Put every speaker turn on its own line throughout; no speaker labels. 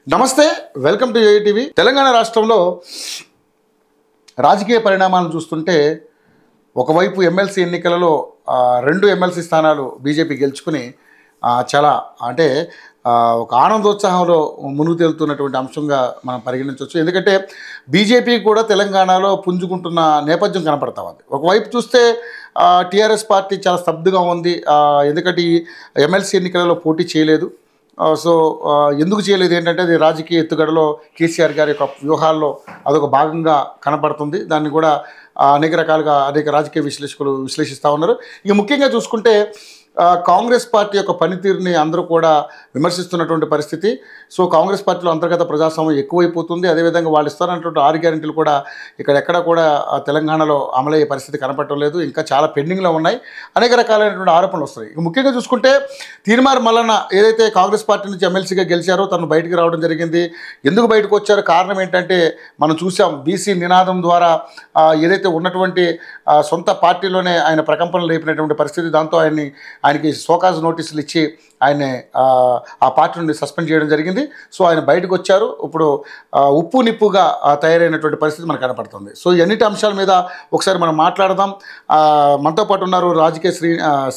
నమస్తే, welcome to ATV. Telangana రాష్ట్రంలో రాజకీయ పరిణామాలను చూస్తుంటే ఒకవైపు ఎమ్మెల్సీ ఎన్నికలలో 2 ఎమ్మెల్సీ స్థానాలు బీజేపీ గెలుచుకుని చాలా అంటే ఒక ఆనందోత్సాహంలో మునుగు తేలుతున్నటువంటి అంశంగా మనం పరిగణించవచ్చు. ఎందుకంటే బీజేపీ కూడా తెలంగాణలో పుంజుకుంటున్న నేపథ్యం కనపడతా ఉంది. ఒకవైపు చూస్తే టీఆర్ఎస్ పార్టీ చాలా స్తబ్దుగా ఉంది. ఎందుకంటే ఈ ఎమ్మెల్సీ ఎన్నికలలో పోటీ చేయలేదు. సో ఎందుకు చేయలేదు ఏంటంటే అది రాజకీయ ఎత్తుగడలో కేసీఆర్ గారి యొక్క వ్యూహాల్లో అదొక భాగంగా కనపడుతుంది. దాన్ని కూడా అనేక రకాలుగా అనేక రాజకీయ విశ్లేషకులు విశ్లేషిస్తూ ఉన్నారు. ఇక ముఖ్యంగా చూసుకుంటే కాంగ్రెస్ పార్టీ యొక్క పనితీరుని అందరూ కూడా విమర్శిస్తున్నటువంటి పరిస్థితి. సో కాంగ్రెస్ పార్టీలో అంతర్గత ప్రజాస్వామ్యం ఎక్కువైపోతుంది. అదేవిధంగా వాళ్ళు ఇస్తారన్నటువంటి 6 గ్యారెంటీలు కూడా ఇక్కడెక్కడ కూడా తెలంగాణలో అమలయ్యే పరిస్థితి కనపడటం లేదు. ఇంకా చాలా పెండింగ్లో ఉన్నాయి. అనేక రకాలైనటువంటి ఆరోపణలు వస్తున్నాయి. ఇక ముఖ్యంగా చూసుకుంటే తీర్మార్ మల్లన్న ఏదైతే కాంగ్రెస్ పార్టీ నుంచి ఎమ్మెల్సీగా గెలిచారో తను బయటికి రావడం జరిగింది. ఎందుకు బయటకు వచ్చారో కారణం ఏంటంటే మనం చూసాం, బీసీ నినాదం ద్వారా ఏదైతే ఉన్నటువంటి సొంత పార్టీలోనే ఆయన ప్రకంపనలు లేపినటువంటి పరిస్థితి. దాంతో ఆయనకి షోకాజ్ నోటీసులు ఇచ్చి ఆయన్ని ఆ పార్టీ నుండి సస్పెండ్ చేయడం జరిగింది. సో ఆయన బయటకు వచ్చారు. ఇప్పుడు ఉప్పు నిప్పుగా తయారైనటువంటి పరిస్థితి మనకు కనపడుతుంది. సో అన్నిటి అంశాల మీద ఒకసారి మనం మాట్లాడదాం. మనతో పాటు ఉన్నారు రాజకీయ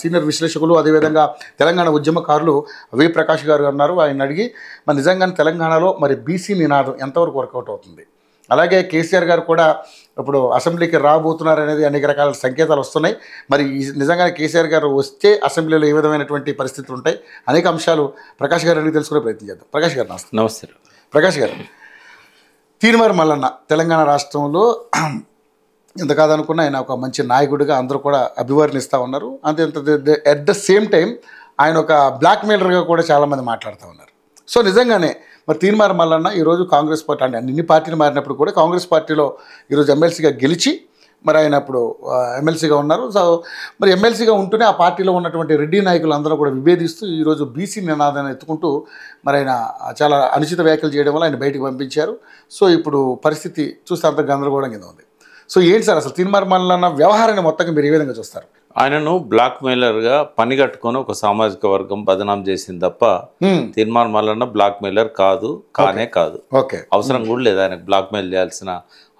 సీనియర్ విశ్లేషకులు, అదేవిధంగా తెలంగాణ ఉద్యమకారులు వి ప్రకాష్ గారు ఉన్నారు. ఆయన అడిగి మరి నిజంగానే తెలంగాణలో మరి బీసీ నినాదం ఎంతవరకు వర్కౌట్ అవుతుంది, అలాగే కేసీఆర్ గారు కూడా ఇప్పుడు అసెంబ్లీకి రాబోతున్నారు అనేది అనేక రకాల సంకేతాలు వస్తున్నాయి. మరి నిజంగానే కేసీఆర్ గారు వస్తే అసెంబ్లీలో ఏ విధమైనటువంటి పరిస్థితులు ఉంటాయి, అనేక అంశాలు ప్రకాష్ గారు అడిగి తెలుసుకునే ప్రయత్నం చేద్దాం. ప్రకాష్ గారు నమస్తే.
నమస్తే
ప్రకాష్ గారు, తీర్మార్ మల్లన్న తెలంగాణ రాష్ట్రంలో ఎంత కాదనుకున్నా ఆయన ఒక మంచి నాయకుడిగా అందరూ కూడా అభివర్ణిస్తూ ఉన్నారు. అంతే అట్ ద సేమ్ టైం ఆయన ఒక బ్లాక్ మెయిలర్గా కూడా చాలామంది మాట్లాడుతూ ఉన్నారు. సో నిజంగానే మరి తీర్మార్ మల్లన్న ఈరోజు కాంగ్రెస్ పార్టీ అంటే అన్ని పార్టీలు మారినప్పుడు కూడా కాంగ్రెస్ పార్టీలో ఈరోజు ఎమ్మెల్సీగా గెలిచి మరి ఆయన అప్పుడు ఎమ్మెల్సీగా ఉన్నారు. సో మరి ఎమ్మెల్సీగా ఉంటూనే ఆ పార్టీలో ఉన్నటువంటి రెడ్డి నాయకులు అందరూ కూడా విభేదిస్తూ ఈరోజు బీసీ నినాదాన్ని ఎత్తుకుంటూ మరి ఆయన చాలా అనుచిత వ్యాఖ్యలు చేయడం వల్ల ఆయన బయటకు పంపించారు. సో ఇప్పుడు పరిస్థితి చూస్తే అంత గందరగోళం కింద ఉంది. సో ఏంటి సార్ అసలు తీర్మార్ మల్లన్న వ్యవహారాన్ని మొత్తంగా మీరు ఏ విధంగా చూస్తారు?
ఆయనను బ్లాక్ మెయిలర్గా పని కట్టుకొని ఒక సామాజిక వర్గం బదనాం చేసింది తప్ప తీర్మార్ మల్లన్న బ్లాక్ మెయిలర్ కానే కాదు.
ఓకే,
అవసరం కూడా లేదు ఆయనకు బ్లాక్ మెయిల్ చేయాల్సిన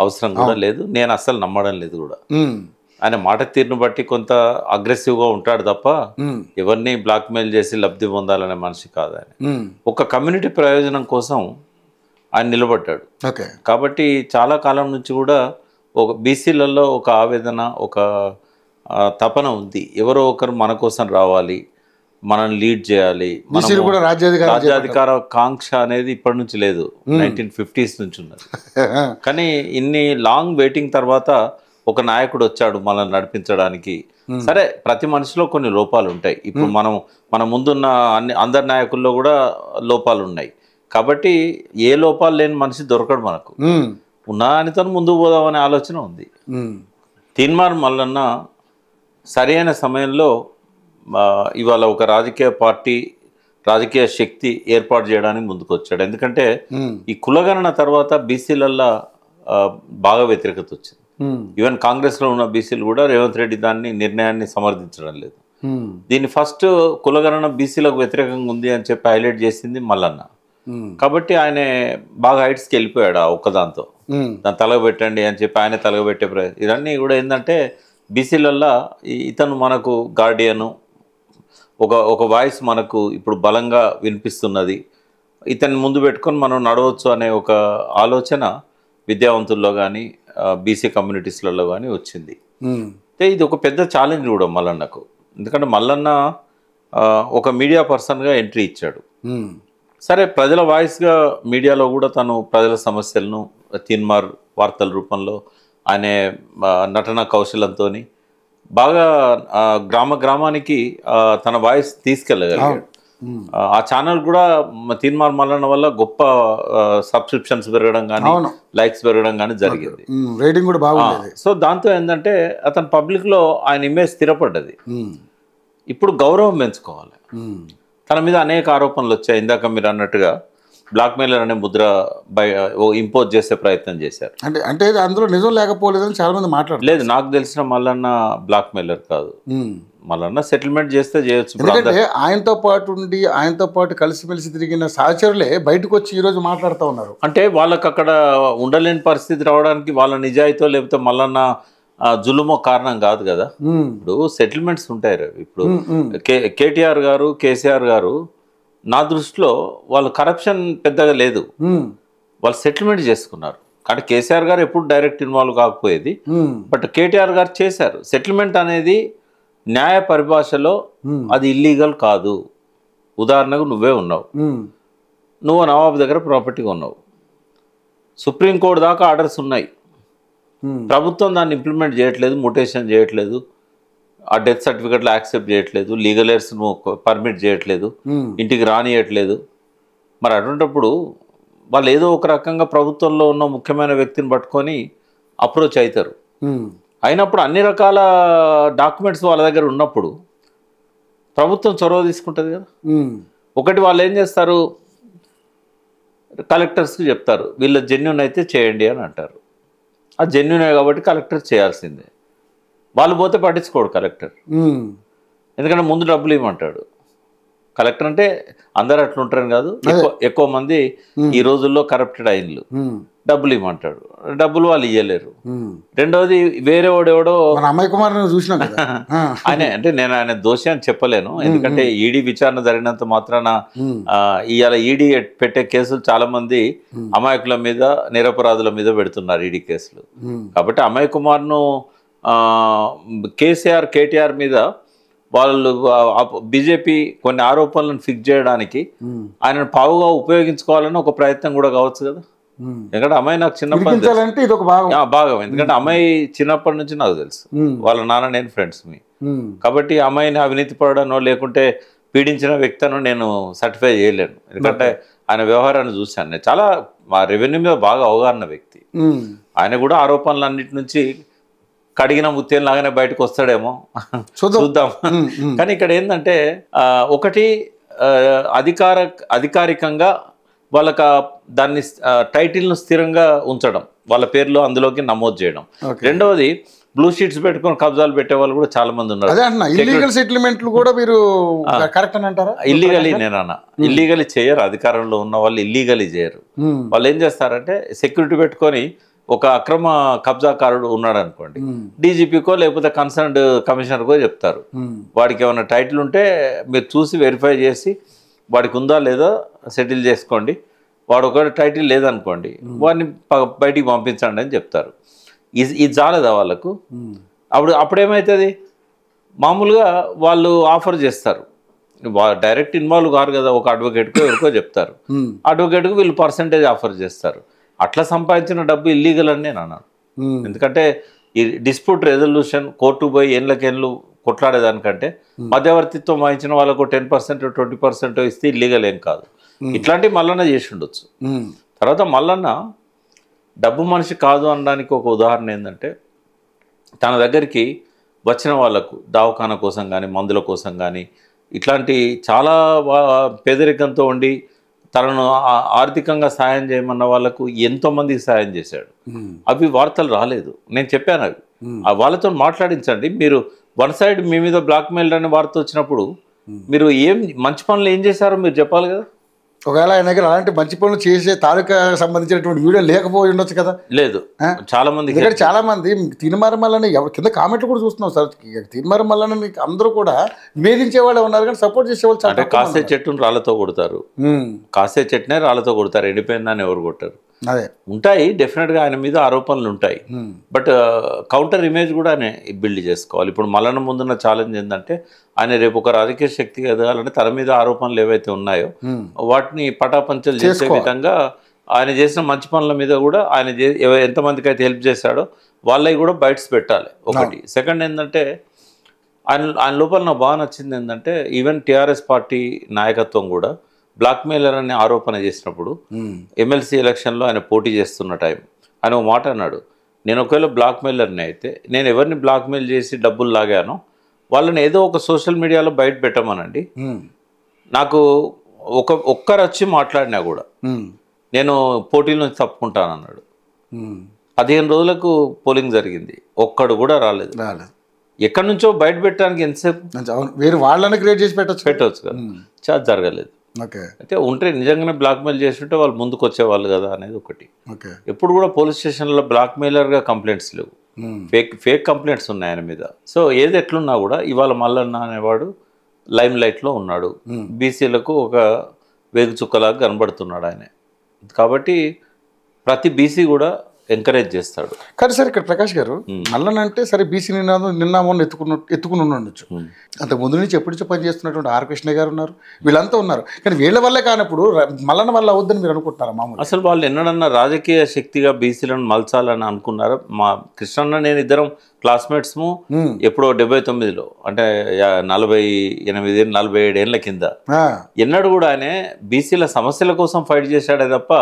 అవసరం కూడా లేదు. నేను అస్సలు నమ్మడం లేదు కూడా. ఆయన మాట తీరును బట్టి కొంత అగ్రెసివ్గా ఉంటాడు తప్ప ఎవరిని బ్లాక్ మెయిల్ చేసి లబ్ధి పొందాలనే మనిషి కాదు ఆయన. ఒక కమ్యూనిటీ ప్రయోజనం కోసం ఆయన నిలబడ్డాడు.
ఓకే,
కాబట్టి చాలా కాలం నుంచి కూడా ఒక బీసీలలో ఒక ఆవేదన, ఒక తపన ఉంది. ఎవరో ఒకరు మన కోసం రావాలి, మనల్ని లీడ్ చేయాలి. రాజ్యాధికార కాంక్ష అనేది ఇప్పటి నుంచి లేదు, 1950s నుంచి ఉన్నది. కానీ ఇన్ని లాంగ్ వెయిటింగ్ తర్వాత ఒక నాయకుడు వచ్చాడు మనల్ని నడిపించడానికి. సరే, ప్రతి మనిషిలో కొన్ని లోపాలు ఉంటాయి. ఇప్పుడు మన ముందున్న అందరి నాయకుల్లో కూడా లోపాలు ఉన్నాయి. కాబట్టి ఏ లోపాలు లేని మనిషి దొరకడు మనకు. ఉన్నానితో ముందుకు పోదామనే ఆలోచన ఉంది. తీర్మార్ మల్లన్న సరైన సమయంలో ఇవాళ ఒక రాజకీయ పార్టీ, రాజకీయ శక్తి ఏర్పాటు చేయడానికి ముందుకు వచ్చాడు. ఎందుకంటే ఈ కులగణన తర్వాత బీసీలల్లో బాగా వ్యతిరేకత వచ్చింది. ఈవెన్ కాంగ్రెస్లో ఉన్న బీసీలు కూడా రేవంత్ రెడ్డి నిర్ణయాన్ని సమర్థించడం లేదు. దీన్ని ఫస్ట్ కులగణన బీసీలకు వ్యతిరేకంగా ఉంది అని చెప్పి హైలైట్ చేసింది మల్లన్న. కాబట్టి ఆయన బాగా హైట్స్కి వెళ్ళిపోయాడు ఆ ఒక్కదాంతో. దాన్ని తలగబెట్టండి అని చెప్పి ఆయన తలగబెట్టే ప్రయత్నం. ఇవన్నీ కూడా ఏంటంటే బీసీలల్లో ఇతను మనకు గార్డియను, ఒక వాయిస్ మనకు ఇప్పుడు బలంగా వినిపిస్తున్నది, ఇతన్ని ముందు పెట్టుకొని మనం నడవచ్చు అనే ఒక ఆలోచన విద్యావంతుల్లో కానీ బీసీ కమ్యూనిటీస్లలో కానీ వచ్చింది. ఇది ఒక పెద్ద ఛాలెంజ్ కూడా మల్లన్నకు. ఎందుకంటే మల్లన్న ఒక మీడియా పర్సన్గా ఎంట్రీ ఇచ్చాడు. సరే, ప్రజల వాయిస్గా మీడియాలో కూడా తను ప్రజల సమస్యలను తీర్మార్ వార్తల రూపంలో ఆయన నటన కౌశలంతో బాగా గ్రామానికి తన వాయిస్ తీసుకెళ్ళగలిగాడు. ఆ ఛానల్ కూడా తీర్మార్ మల్లన్న వల్ల గొప్ప సబ్స్క్రిప్షన్స్ పెరగడం కానీ లైక్స్ పెరగడం కానీ జరిగింది.
రేటింగ్ కూడా బాగుంది.
సో దాంతో ఏంటంటే అతని పబ్లిక్లో ఆయన ఇమేజ్ స్థిరపడ్డది. ఇప్పుడు గౌరవం పెంచుకోవాలి. తన మీద అనేక ఆరోపణలు వచ్చాయి. ఇందాక మీరు అన్నట్టుగా బ్లాక్ మెయిలర్ అనే ముద్ర ఇంపోజ్ చేసే ప్రయత్నం చేశారు.
అంటే అందులో నిజం లేకపోలేదని చాలా మంది మాట్లాడలేదు.
లేదు, నాకు తెలిసిన మల్లన్న బ్లాక్ మెయిలర్ కాదు. మళ్ళీ సెటిల్మెంట్ చేస్తే చేయొచ్చు.
ఎందుకంటే ఆయనతో పాటు ఉండి ఆయనతో పాటు కలిసిమెలిసి తిరిగిన సహచరులే బయటకు వచ్చి ఈరోజు మాట్లాడుతూ ఉన్నారు.
అంటే వాళ్ళకి అక్కడ ఉండలేని పరిస్థితి రావడానికి వాళ్ళ నిజాయితీ లేకపోతే మళ్ళన్న జులుమో కారణం కాదు కదా. ఇప్పుడు సెటిల్మెంట్స్ ఉంటాయి రవి. ఇప్పుడు కేటీఆర్ గారు, కేసీఆర్ గారు నా దృష్టిలో వాళ్ళు కరప్షన్ పెద్దగా లేదు, వాళ్ళు సెటిల్మెంట్ చేసుకున్నారు. అంటే కేసీఆర్ గారు ఎప్పుడు డైరెక్ట్ ఇన్వాల్వ్ కాకపోయేది, బట్ కేటీఆర్ గారు చేశారు. సెటిల్మెంట్ అనేది న్యాయ పరిభాషలో అది ఇల్లీగల్ కాదు. ఉదాహరణకు నువ్వే ఉన్నావు, నువ్వు నవాబు దగ్గర ప్రాపర్టీగా ఉన్నావు, సుప్రీంకోర్టు దాకా ఆర్డర్స్ ఉన్నాయి, ప్రభుత్వం దాన్ని ఇంప్లిమెంట్ చేయట్లేదు, మ్యూటేషన్ చేయట్లేదు, ఆ డెత్ సర్టిఫికెట్లు యాక్సెప్ట్ చేయట్లేదు, లీగల్ ఎయిర్స్ పర్మిట్ చేయట్లేదు, ఇంటికి రానియట్లేదు. మరి అటువంటిప్పుడు వాళ్ళు ఏదో ఒక రకంగా ప్రభుత్వంలో ఉన్న ముఖ్యమైన వ్యక్తిని పట్టుకొని అప్రోచ్ అవుతారు. అయినప్పుడు అన్ని రకాల డాక్యుమెంట్స్ వాళ్ళ దగ్గర ఉన్నప్పుడు ప్రభుత్వం చొరవ తీసుకుంటుంది కదా. ఒకటి వాళ్ళు ఏం చేస్తారు, కలెక్టర్స్కి చెప్తారు వీళ్ళ జెన్యున్ అయితే చేయండి అని అంటారు. ఆ జెన్యునే కాబట్టి కలెక్టర్ చేయాల్సిందే. వాళ్ళు పోతే పట్టించుకోడు కలెక్టర్, ఎందుకంటే ముందు డబ్బులు ఇవ్వమంటాడు. కలెక్టర్ అంటే అందరు అట్లుంటారని కాదు, ఎక్కువ మంది ఈ రోజుల్లో కరప్టెడ్ అయిన్లు, డబ్బులు ఇవ్వమంటాడు, డబ్బులు వాళ్ళు ఇవ్వలేరు. రెండవది వేరే వాడెవడో
అమయ్ కుమార్ చూసినా
ఆయన, అంటే నేను ఆయన దోషి అని చెప్పలేను, ఎందుకంటే ఈడీ విచారణ జరిగినంత మాత్రాన ఇవాళ ఈడీ పెట్టే కేసులు చాలా మంది అమాయకుల మీద, నిరపరాధుల మీద పెడుతున్నారు ఈడీ కేసులు. కాబట్టి అమయ్ కుమార్ను కేసీఆర్, కేటీఆర్ మీద వాళ్ళు బీజేపీ కొన్ని ఆరోపణలను ఫిక్స్ చేయడానికి ఆయనను పావుగా ఉపయోగించుకోవాలని ఒక ప్రయత్నం కూడా కావచ్చు కదా. ఎందుకంటే అమ్మాయి నాకు చిన్నప్పటి భాగం, ఎందుకంటే అమ్మాయి చిన్నప్పటి నుంచి నాకు తెలుసు, వాళ్ళ నాన్న నేను ఫ్రెండ్స్ మీ. కాబట్టి అమ్మాయిని అవినీతి పడనో లేకుంటే పీడించిన వ్యక్తిను నేను సర్టిఫై చేయలేను, ఎందుకంటే ఆయన వ్యవహారాన్ని చూశాను. నేను చాలా రెవెన్యూ మీద బాగా అవగాహన వ్యక్తి. ఆయన కూడా ఆరోపణలన్నిటి నుంచి కడిగిన ముత్యం లాగానే బయటకు వస్తాడేమో, చూద్దాం. కానీ ఇక్కడ ఏంటంటే ఒకటి అధికారికంగా వాళ్ళకి దాన్ని టైటిల్ను స్థిరంగా ఉంచడం, వాళ్ళ పేర్లు అందులోకి నమోదు చేయడం. రెండవది బ్లూ షీట్స్ పెట్టుకొని కబ్జాలు పెట్టే వాళ్ళు కూడా చాలా మంది ఉన్నారు.
ఇల్లీగల్ సెటిల్మెంట్లు కూడా మీరు కరెక్ట్ అని అంటారా?
ఇల్లీగలీ నేనన్నా, ఇల్లీగలీ చేయరు, అధికారంలో ఉన్న వాళ్ళు ఇల్లీగలీ చేయరు. వాళ్ళు ఏం చేస్తారంటే సెక్యూరిటీ పెట్టుకొని ఒక అక్రమ కబ్జాకారుడు ఉన్నాడు అనుకోండి, డీజీపీకో లేకపోతే కన్సర్న్డ్ కమిషనర్కో చెప్తారు, వాడికి ఏమైనా టైటిల్ ఉంటే మీరు చూసి వెరిఫై చేసి వాడికి ఉందా లేదా సెటిల్ చేసుకోండి, వాడు ఒక టైటిల్ లేదనుకోండి వాడిని బయటికి పంపించండి అని చెప్తారు. ఇది చాలదా వాళ్ళకు? అప్పుడేమవుతుంది, మామూలుగా వాళ్ళు ఆఫర్ చేస్తారు, డైరెక్ట్ ఇన్వాల్వ్ కారు కదా, ఒక అడ్వకేట్కో ఎవరికో చెప్తారు, అడ్వకేట్కు వీళ్ళు పర్సంటేజ్ ఆఫర్ చేస్తారు. అట్లా సంపాదించిన డబ్బు ఇల్లీగల్ అని నేను అన్నాను. ఎందుకంటే ఈ డిస్ప్యూట్ రెజల్యూషన్ కోర్టు పోయి ఏళ్ళకేళ్ళు కొట్లాడేదానికంటే మధ్యవర్తిత్వం వహించిన వాళ్ళకు 10% 20% ఇస్తే ఇల్లీగల్ ఏం కాదు. ఇట్లాంటివి మల్లన్న చేసి ఉండొచ్చు. తర్వాత మల్లన్న డబ్బు మనిషి కాదు అనడానికి ఒక ఉదాహరణ ఏంటంటే, తన దగ్గరికి వచ్చిన వాళ్ళకు దవాఖాన కోసం కానీ మందుల కోసం కానీ ఇట్లాంటి చాలా పేదరికంతో ఉండి తనను ఆర్థికంగా సాయం చేయమన్న వాళ్ళకు ఎంతోమందికి సాయం చేశాడు. అవి వార్తలు రాలేదు, నేను చెప్పాను అవి. వాళ్ళతో మాట్లాడించండి. మీరు వన్ సైడ్ మీ మీద బ్లాక్మెయిల్ అనే వార్త వచ్చినప్పుడు మీరు ఏం మంచి పనులు ఏం చేశారో మీరు చెప్పాలి కదా.
ఒకవేళ ఆయన దగ్గర అలాంటి మంచి పనులు చేసే తాలూకా సంబంధించినటువంటి వీడియో లేకపోయి ఉండొచ్చు కదా.
లేదు, చాలా మంది
ఇక్కడ చాలా మంది తీన్మారమల్లని ఎవరు కింద కామెంట్లు కూడా చూస్తున్నాం సార్, తీన్మారమల్లని అందరూ కూడా నివేదించే వాళ్ళు ఉన్నారు కానీ సపోర్ట్ చేసేవాళ్ళు
అంటే కాసే చెట్టును రాళ్ళతో కొడతారు, కాసే చెట్టునే రాళ్ళతో కొడతారు, ఎండిపోయిందని ఎవరు కొట్టారు.
అదే ఉంటాయి,
డెఫినెట్గా ఆయన మీద ఆరోపణలు ఉంటాయి, బట్ కౌంటర్ ఇమేజ్ కూడా ఆయన బిల్డ్ చేసుకోవాలి. ఇప్పుడు మల్లన్న ముందున్న ఛాలెంజ్ ఏంటంటే, ఆయన రేపు ఒక రాజకీయ శక్తిగా ఎదగాలంటే తన మీద ఆరోపణలు ఏవైతే ఉన్నాయో వాటిని పటాపంచలు చేసే విధంగా ఆయన చేసిన మంచి పనుల మీద కూడా ఆయన ఎంతమందికి అయితే హెల్ప్ చేశాడో వాళ్ళవి కూడా బయట్స్ పెట్టాలి ఒకటి. సెకండ్ ఏంటంటే, ఆయన లోపల నాకు బాగా నచ్చింది ఏంటంటే, ఈవెన్ టీఆర్ఎస్ పార్టీ నాయకత్వం కూడా బ్లాక్మెయిలర్ అనే ఆరోపణ చేసినప్పుడు ఎమ్మెల్సీ ఎలక్షన్లో ఆయన పోటీ చేస్తున్న టైం ఆయన ఒక మాట అన్నాడు, నేను ఒకవేళ బ్లాక్మెయిలర్ని అయితే నేను ఎవరిని బ్లాక్మెయిల్ చేసి డబ్బులు లాగానో వాళ్ళని ఏదో ఒక సోషల్ మీడియాలో బయట పెట్టమనండి, నాకు ఒక్కరు వచ్చి మాట్లాడినా కూడా నేను పోటీల నుంచి తప్పుకుంటాను అన్నాడు. 15 రోజులకు పోలింగ్ జరిగింది, ఒక్కడు కూడా రాలేదు. ఎక్కడి నుంచో బయట పెట్టడానికి ఎంతసేపు
అవును, వేరే వాళ్ళని క్రియేట్ చేసి
పెట్టవచ్చు కదా, చాలా జరగలేదు.
ఓకే,
అయితే ఉంటే నిజంగానే బ్లాక్మెయిల్ చేస్తుంటే వాళ్ళు ముందుకు వచ్చేవాళ్ళు కదా అనేది ఒకటి.
ఓకే,
ఎప్పుడు కూడా పోలీస్ స్టేషన్లో బ్లాక్మెయిలర్గా కంప్లైంట్స్ లేవు, ఫేక్ కంప్లైంట్స్ ఉన్నాయి ఆయన మీద. సో ఏది ఎట్లున్నా కూడా ఇవాళ మల్లన్న అనేవాడు లైమ్ లైట్లో ఉన్నాడు, బీసీలకు ఒక వేగు చుక్కలాగా కనబడుతున్నాడు ఆయన. కాబట్టి ప్రతి బీసీ కూడా ఎంకరేజ్ చేస్తాడు.
కానీ సార్ ఇక్కడ ప్రకాష్ గారు మల్లనంటే సరే బీసీ నిన్నామని ఎత్తుకుని ఉండొచ్చు, అంత ముందు నుంచి ఎప్పటి నుంచో పని చేస్తున్నటువంటి ఆర్ కృష్ణ గారు ఉన్నారు, వీళ్ళంతా ఉన్నారు. కానీ వీళ్ళ వల్లే కానప్పుడు మల్లన్న వల్ల అవుద్దని మీరు అనుకుంటున్నారా? మామూలు
అసలు వాళ్ళు ఎన్నడన్నా రాజకీయ శక్తిగా బీసీలను మలచాలని అనుకున్నారు? మా కృష్ణన్న నేను ఇద్దరం క్లాస్మేట్స్ము, ఎప్పుడో 79లో, అంటే 47 ఏళ్ళ కింద. ఎన్నడూ కూడా ఆయన బీసీల సమస్యల కోసం ఫైట్ చేశాడే తప్ప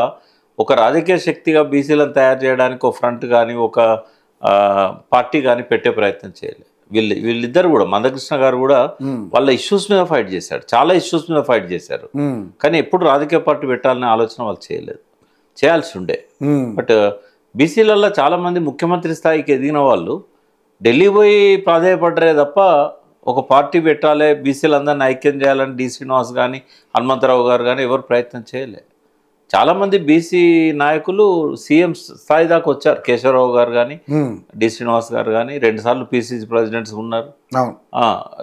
ఒక రాజకీయ శక్తిగా బీసీలను తయారు చేయడానికి ఒక ఫ్రంట్ కానీ ఒక పార్టీ కానీ పెట్టే ప్రయత్నం చేయలేదు. వీళ్ళిద్దరు కూడా, మందకృష్ణ గారు కూడా వాళ్ళ ఇష్యూస్ మీద ఫైట్ చేశాడు, చాలా ఇష్యూస్ మీద ఫైట్ చేశారు. కానీ ఎప్పుడు రాజకీయ పార్టీ పెట్టాలనే ఆలోచన వాళ్ళు చేయలేదు, చేయాల్సి ఉండే. బట్ బీసీలలో చాలామంది ముఖ్యమంత్రి స్థాయికి ఎదిగిన వాళ్ళు ఢిల్లీ పోయి ప్రాధాయపడ్డరే తప్ప ఒక పార్టీ పెట్టాలి, బీసీలందరినీ ఐక్యం చేయాలని డి శ్రీనివాస్ కానీ హనుమంతరావు గారు కానీ ఎవరు ప్రయత్నం చేయలేదు. చాలామంది బీసీ నాయకులు సీఎం స్థాయి దాకా వచ్చారు, కేశవరావు గారు కానీ డి శ్రీనివాస్ గారు కానీ 2 సార్లు పిసిసి ప్రెసిడెంట్స్ ఉన్నారు,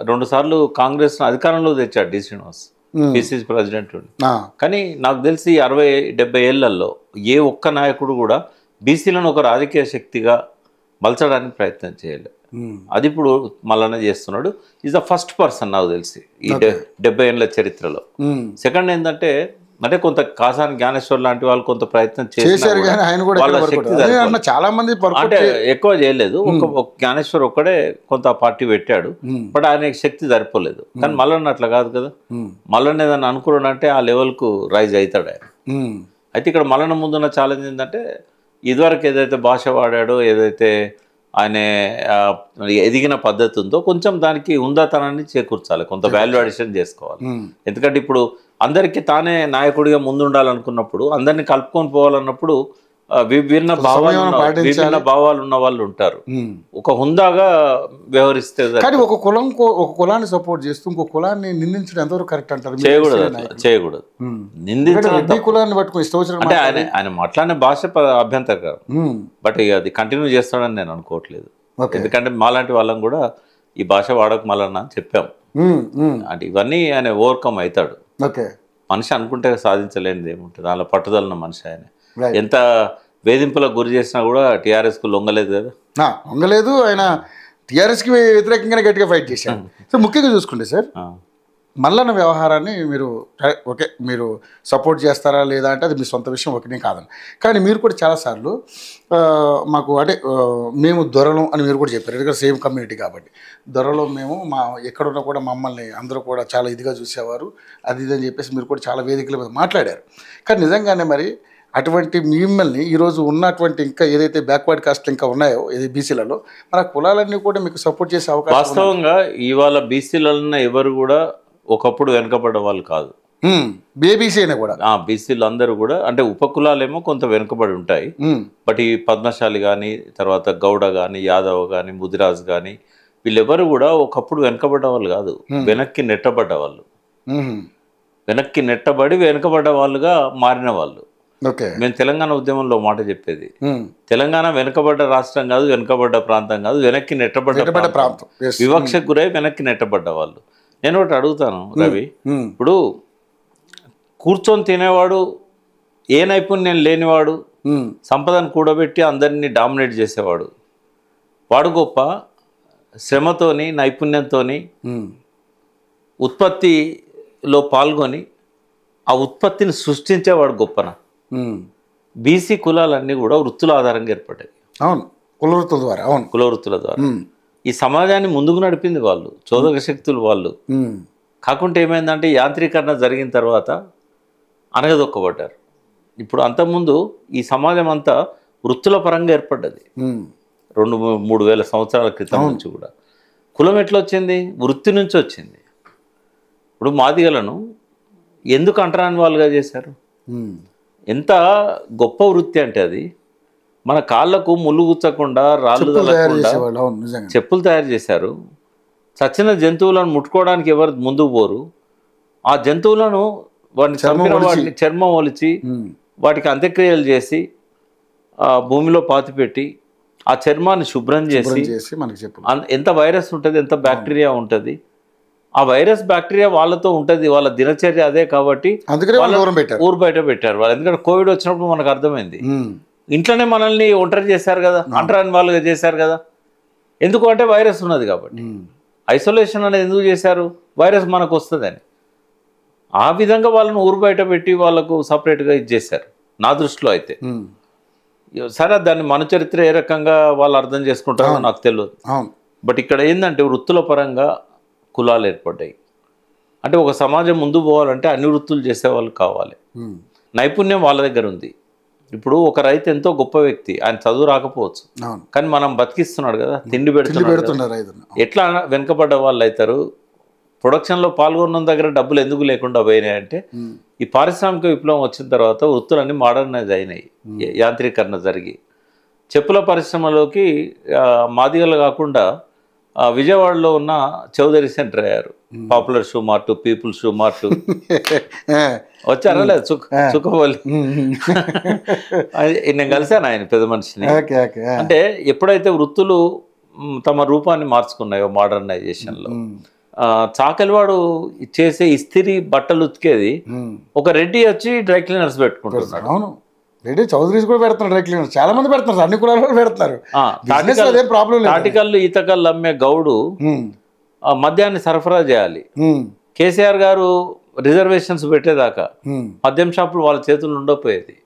2 సార్లు కాంగ్రెస్ అధికారంలో తెచ్చాడు డి శ్రీనివాస్ పిసిసి ప్రెసిడెంట్. కానీ నాకు తెలిసి 60-70 ఏళ్లలో ఏ ఒక్క నాయకుడు కూడా బీసీలను ఒక రాజకీయ శక్తిగా మలచడానికి ప్రయత్నం చేయలేదు. అది ఇప్పుడు మల్లన్న చేస్తున్నాడు. ఈజ్ ద ఫస్ట్ పర్సన్ నాకు తెలిసి ఈ 70 ఏళ్ల చరిత్రలో. సెకండ్ ఏంటంటే, అంటే కొంత కాసాని జ్ఞానేశ్వర్ లాంటి వాళ్ళు కొంత ప్రయత్నం చేశారు, వాళ్ళ శక్తి
చాలా మంది
అంటే ఎక్కువ చేయలేదు. ఒక జ్ఞానేశ్వర్ ఒక్కడే కొంత పార్టీ పెట్టాడు, బట్ ఆయన శక్తి సరిపోలేదు. కానీ మల్లన్న అట్లా కాదు కదా, మల్లన్న ఏదన్నా అనుకున్నాడంటే ఆ లెవెల్కు రైజ్ అవుతాడు ఆయన. అయితే ఇక్కడ మల్లన్న ముందున్న ఛాలెంజ్ ఏంటంటే, ఇదివరకు ఏదైతే భాష వాడాడో, ఏదైతే ఆయన ఎదిగిన పద్ధతి ఉందో కొంచెం దానికి ఉందాతనాన్ని చేకూర్చాలి, కొంత వాల్యూ అడిషన్ చేసుకోవాలి. ఎందుకంటే ఇప్పుడు అందరికీ తానే నాయకుడిగా ముందుండాలనుకున్నప్పుడు, అందరినీ కలుపుకొని పోవాలన్నప్పుడు విభిన్న భావాలు ఉన్న వాళ్ళు ఉంటారు. ఒక హుందాగా వ్యవహరిస్తే,
కానీ ఒక కులాన్ని సపోర్ట్ చేస్తూ ఇంకో కులాన్ని నిందించడం ఎంతవరకు కరెక్ట్ అంటారు?
చేయకూడదు. నిందించడం
కులాన్ని పట్టుకుని
అంటే ఆయన మాట్లాడిన భాష అభ్యంతరకరం, బట్ అది కంటిన్యూ చేస్తాడని నేను అనుకోవట్లేదు. ఎందుకంటే మాలాంటి వాళ్ళం కూడా ఈ భాష వాడక మల్లన్న అని చెప్పాము. అంటే ఇవన్నీ ఆయన ఓవర్కమ్ అవుతాడు. మనిషి అనుకుంటే సాధించలేనిది ఏముంటుంది, దానిలో పట్టుదలన్న మనిషి ఆయన. ఎంత వేధింపులకు గురి చేసినా కూడా టీఆర్ఎస్కు లొంగలేదు కదా,
లొంగలేదు. ఆయన టీఆర్ఎస్కి వ్యతిరేకంగానే గట్టిగా ఫైట్ చేశారు. సో ముఖ్యంగా చూసుకుంటే సార్, మల్లన్న వ్యవహారాన్ని మీరు సపోర్ట్ చేస్తారా లేదా అంటే అది మీ సొంత విషయం, ఒకటే కాదని. కానీ మీరు కూడా చాలాసార్లు మాకు అంటే మేము దొరలం అని మీరు కూడా చెప్పారు, ఎందుకంటే సేమ్ కమ్యూనిటీ కాబట్టి. దొరలో మేము ఎక్కడున్నా కూడా మమ్మల్ని అందరూ కూడా చాలా ఇదిగా చూసేవారు, అది ఇది అని చెప్పేసి మీరు కూడా చాలా వేదికల మీద మాట్లాడారు. కానీ నిజంగానే మరి అటువంటి మిమ్మల్ని ఈరోజు ఉన్నటువంటి ఇంకా ఏదైతే బ్యాక్వర్డ్ కాస్ట్ ఇంకా ఉన్నాయో ఏది బీసీలలో, మన కులాలన్నీ కూడా మీకు సపోర్ట్ చేసే అవకాశం.
వాస్తవంగా ఇవాళ బీసీలలో ఎవరు కూడా ఒకప్పుడు వెనుకబడ్డ వాళ్ళు కాదు,
బీసీ అయినా కూడా
బీసీలు అందరూ కూడా, అంటే ఉపకులాలేమో కొంత వెనుకబడి ఉంటాయి. బట్ ఈ పద్మశాలి కానీ, తర్వాత గౌడ కానీ, యాదవ్ కానీ, ముదిరాజ్ కానీ, వీళ్ళెవరు కూడా ఒకప్పుడు వెనుకబడ్డ వాళ్ళు కాదు, వెనక్కి నెట్టబడ్డ వాళ్ళు. వెనక్కి నెట్టబడి వెనుకబడ్డ వాళ్ళుగా మారిన వాళ్ళు. మేము తెలంగాణ ఉద్యమంలో మాట చెప్పేది, తెలంగాణ వెనుకబడ్డ రాష్ట్రం కాదు, వెనుకబడ్డ ప్రాంతం కాదు, వెనక్కి నెట్టబడ్డ ప్రాంతం, వివక్షకు గురై వెనక్కి నెట్టబడ్డ వాళ్ళు. నేను ఒకటి అడుగుతాను రవి, ఇప్పుడు కూర్చొని తినేవాడు, ఏ నైపుణ్యం లేనివాడు, సంపదను కూడబెట్టి అందరినీ డామినేట్ చేసేవాడు, వాడు గొప్ప? శ్రమతోని నైపుణ్యంతో ఉత్పత్తిలో పాల్గొని ఆ ఉత్పత్తిని సృష్టించేవాడు గొప్పన? బీసీ కులాలన్నీ కూడా వృత్తుల ఆధారంగా ఏర్పడ్డాయి.
అవును, కులవృత్తుల ద్వారా. అవును,
కులవృత్తుల ద్వారా ఈ సమాజాన్ని ముందుకు నడిపింది వాళ్ళు, చోదక శక్తులు వాళ్ళు. కాకుంటే ఏమైందంటే యాంత్రీకరణ జరిగిన తర్వాత అనగదొక్కబడ్డారు. ఇప్పుడు అంతకుముందు ఈ సమాజం అంతా వృత్తుల పరంగా ఏర్పడ్డది. 2-3 వేల సంవత్సరాల క్రితం నుంచి కూడా కులం ఎట్లా వచ్చింది? వృత్తి నుంచి వచ్చింది. ఇప్పుడు మాదిగలను ఎందుకు అంటరాని వాళ్ళుగా చేశారు? ఎంత గొప్ప వృత్తి అంటే అది మన కాళ్ళకు ముళ్ళు గుచ్చకుండా రాళ్ళు తగలకుండా చెప్పులు తయారు చేశారు. చచ్చిన జంతువులను ముట్టుకోవడానికి ఎవరు ముందుకు పోరు. ఆ జంతువులను వాటిని చంపిన వాటిని చర్మం ఒలిచి వాటికి అంత్యక్రియలు చేసి భూమిలో పాతిపెట్టి ఆ చర్మాన్ని శుభ్రం చేసి ఎంత వైరస్ ఉంటుంది, ఎంత బ్యాక్టీరియా ఉంటుంది, ఆ వైరస్ బ్యాక్టీరియా వాళ్ళతో ఉంటుంది, వాళ్ళ దినచర్య అదే. కాబట్టి ఊరు బయట పెట్టారు వాళ్ళు. ఎందుకంటే కోవిడ్ వచ్చినప్పుడు మనకు అర్థమైంది, ఇంట్లోనే మనల్ని ఒంటరి చేశారు కదా, అంటరాని వాళ్ళుగా చేశారు కదా. ఎందుకు అంటే వైరస్ ఉన్నది కాబట్టి. ఐసోలేషన్ అనేది ఎందుకు చేశారు, వైరస్ మనకు వస్తుందని. ఆ విధంగా వాళ్ళని ఊరు బయట పెట్టి వాళ్ళకు సపరేట్గా ఇచ్చేశారు నా దృష్టిలో అయితే. సరే, దాన్ని మన చరిత్ర ఏ రకంగా వాళ్ళు అర్థం చేసుకుంటారో నాకు తెలియదు. బట్ ఇక్కడ ఏంటంటే వృత్తుల పరంగా కులాలు ఏర్పడ్డాయి. అంటే ఒక సమాజం ముందు పోవాలంటే అన్ని వృత్తులు చేసే వాళ్ళు కావాలి. నైపుణ్యం వాళ్ళ దగ్గర ఉంది. ఇప్పుడు ఒక రైతు ఎంతో గొప్ప వ్యక్తి, ఆయన చదువు రాకపోవచ్చు, కానీ మనం బతికిస్తున్నాడు కదా, తిండి పెడుతున్నాడు. ఎట్లా వెనుకబడ్డ వాళ్ళు అవుతారు? ప్రొడక్షన్లో పాల్గొన్న దగ్గర డబ్బులు ఎందుకు లేకుండా పోయినాయంటే ఈ పారిశ్రామిక విప్లవం వచ్చిన తర్వాత వృత్తులన్నీ మోడర్నైజ్ అయినాయి, యాంత్రీకరణ జరిగి. చెప్పుల పరిశ్రమలోకి మాదిగలు కాకుండా విజయవాడలో ఉన్న చౌదరి సెంటర్ అయ్యారు. Popular shoe mart, people shoe mart వచ్చారా లేదు? చుక్కబోలి నేను కలిశాను ఆయన పెద్ద మనిషిని. అంటే ఎప్పుడైతే వృత్తులు తమ రూపాన్ని మార్చుకున్నాయో మోడర్నైజేషన్లో, చాకలివాడు చేసే ఇస్త్రీ బట్టలు ఉతికేది ఒక రెడ్డి వచ్చి డ్రై క్లీనర్స్ పెట్టుకుంటున్నాడు.
అవును, రెడ్డి చౌదరీస్ కూడా పెడుతున్నారు డ్రై క్లీనర్స్, చాలా మంది పెడుతున్నారు, అన్ని కులాలు పెడుతున్నారు.
తాటికల్లు ఈతకల్లు అమ్మే గౌడు మద్యాన్ని సరఫరా చేయాలి. కేసీఆర్ గారు రిజర్వేషన్స్ పెట్టేదాకా మద్యం షాపులు వాళ్ళ చేతులు ఉండకపోయేది.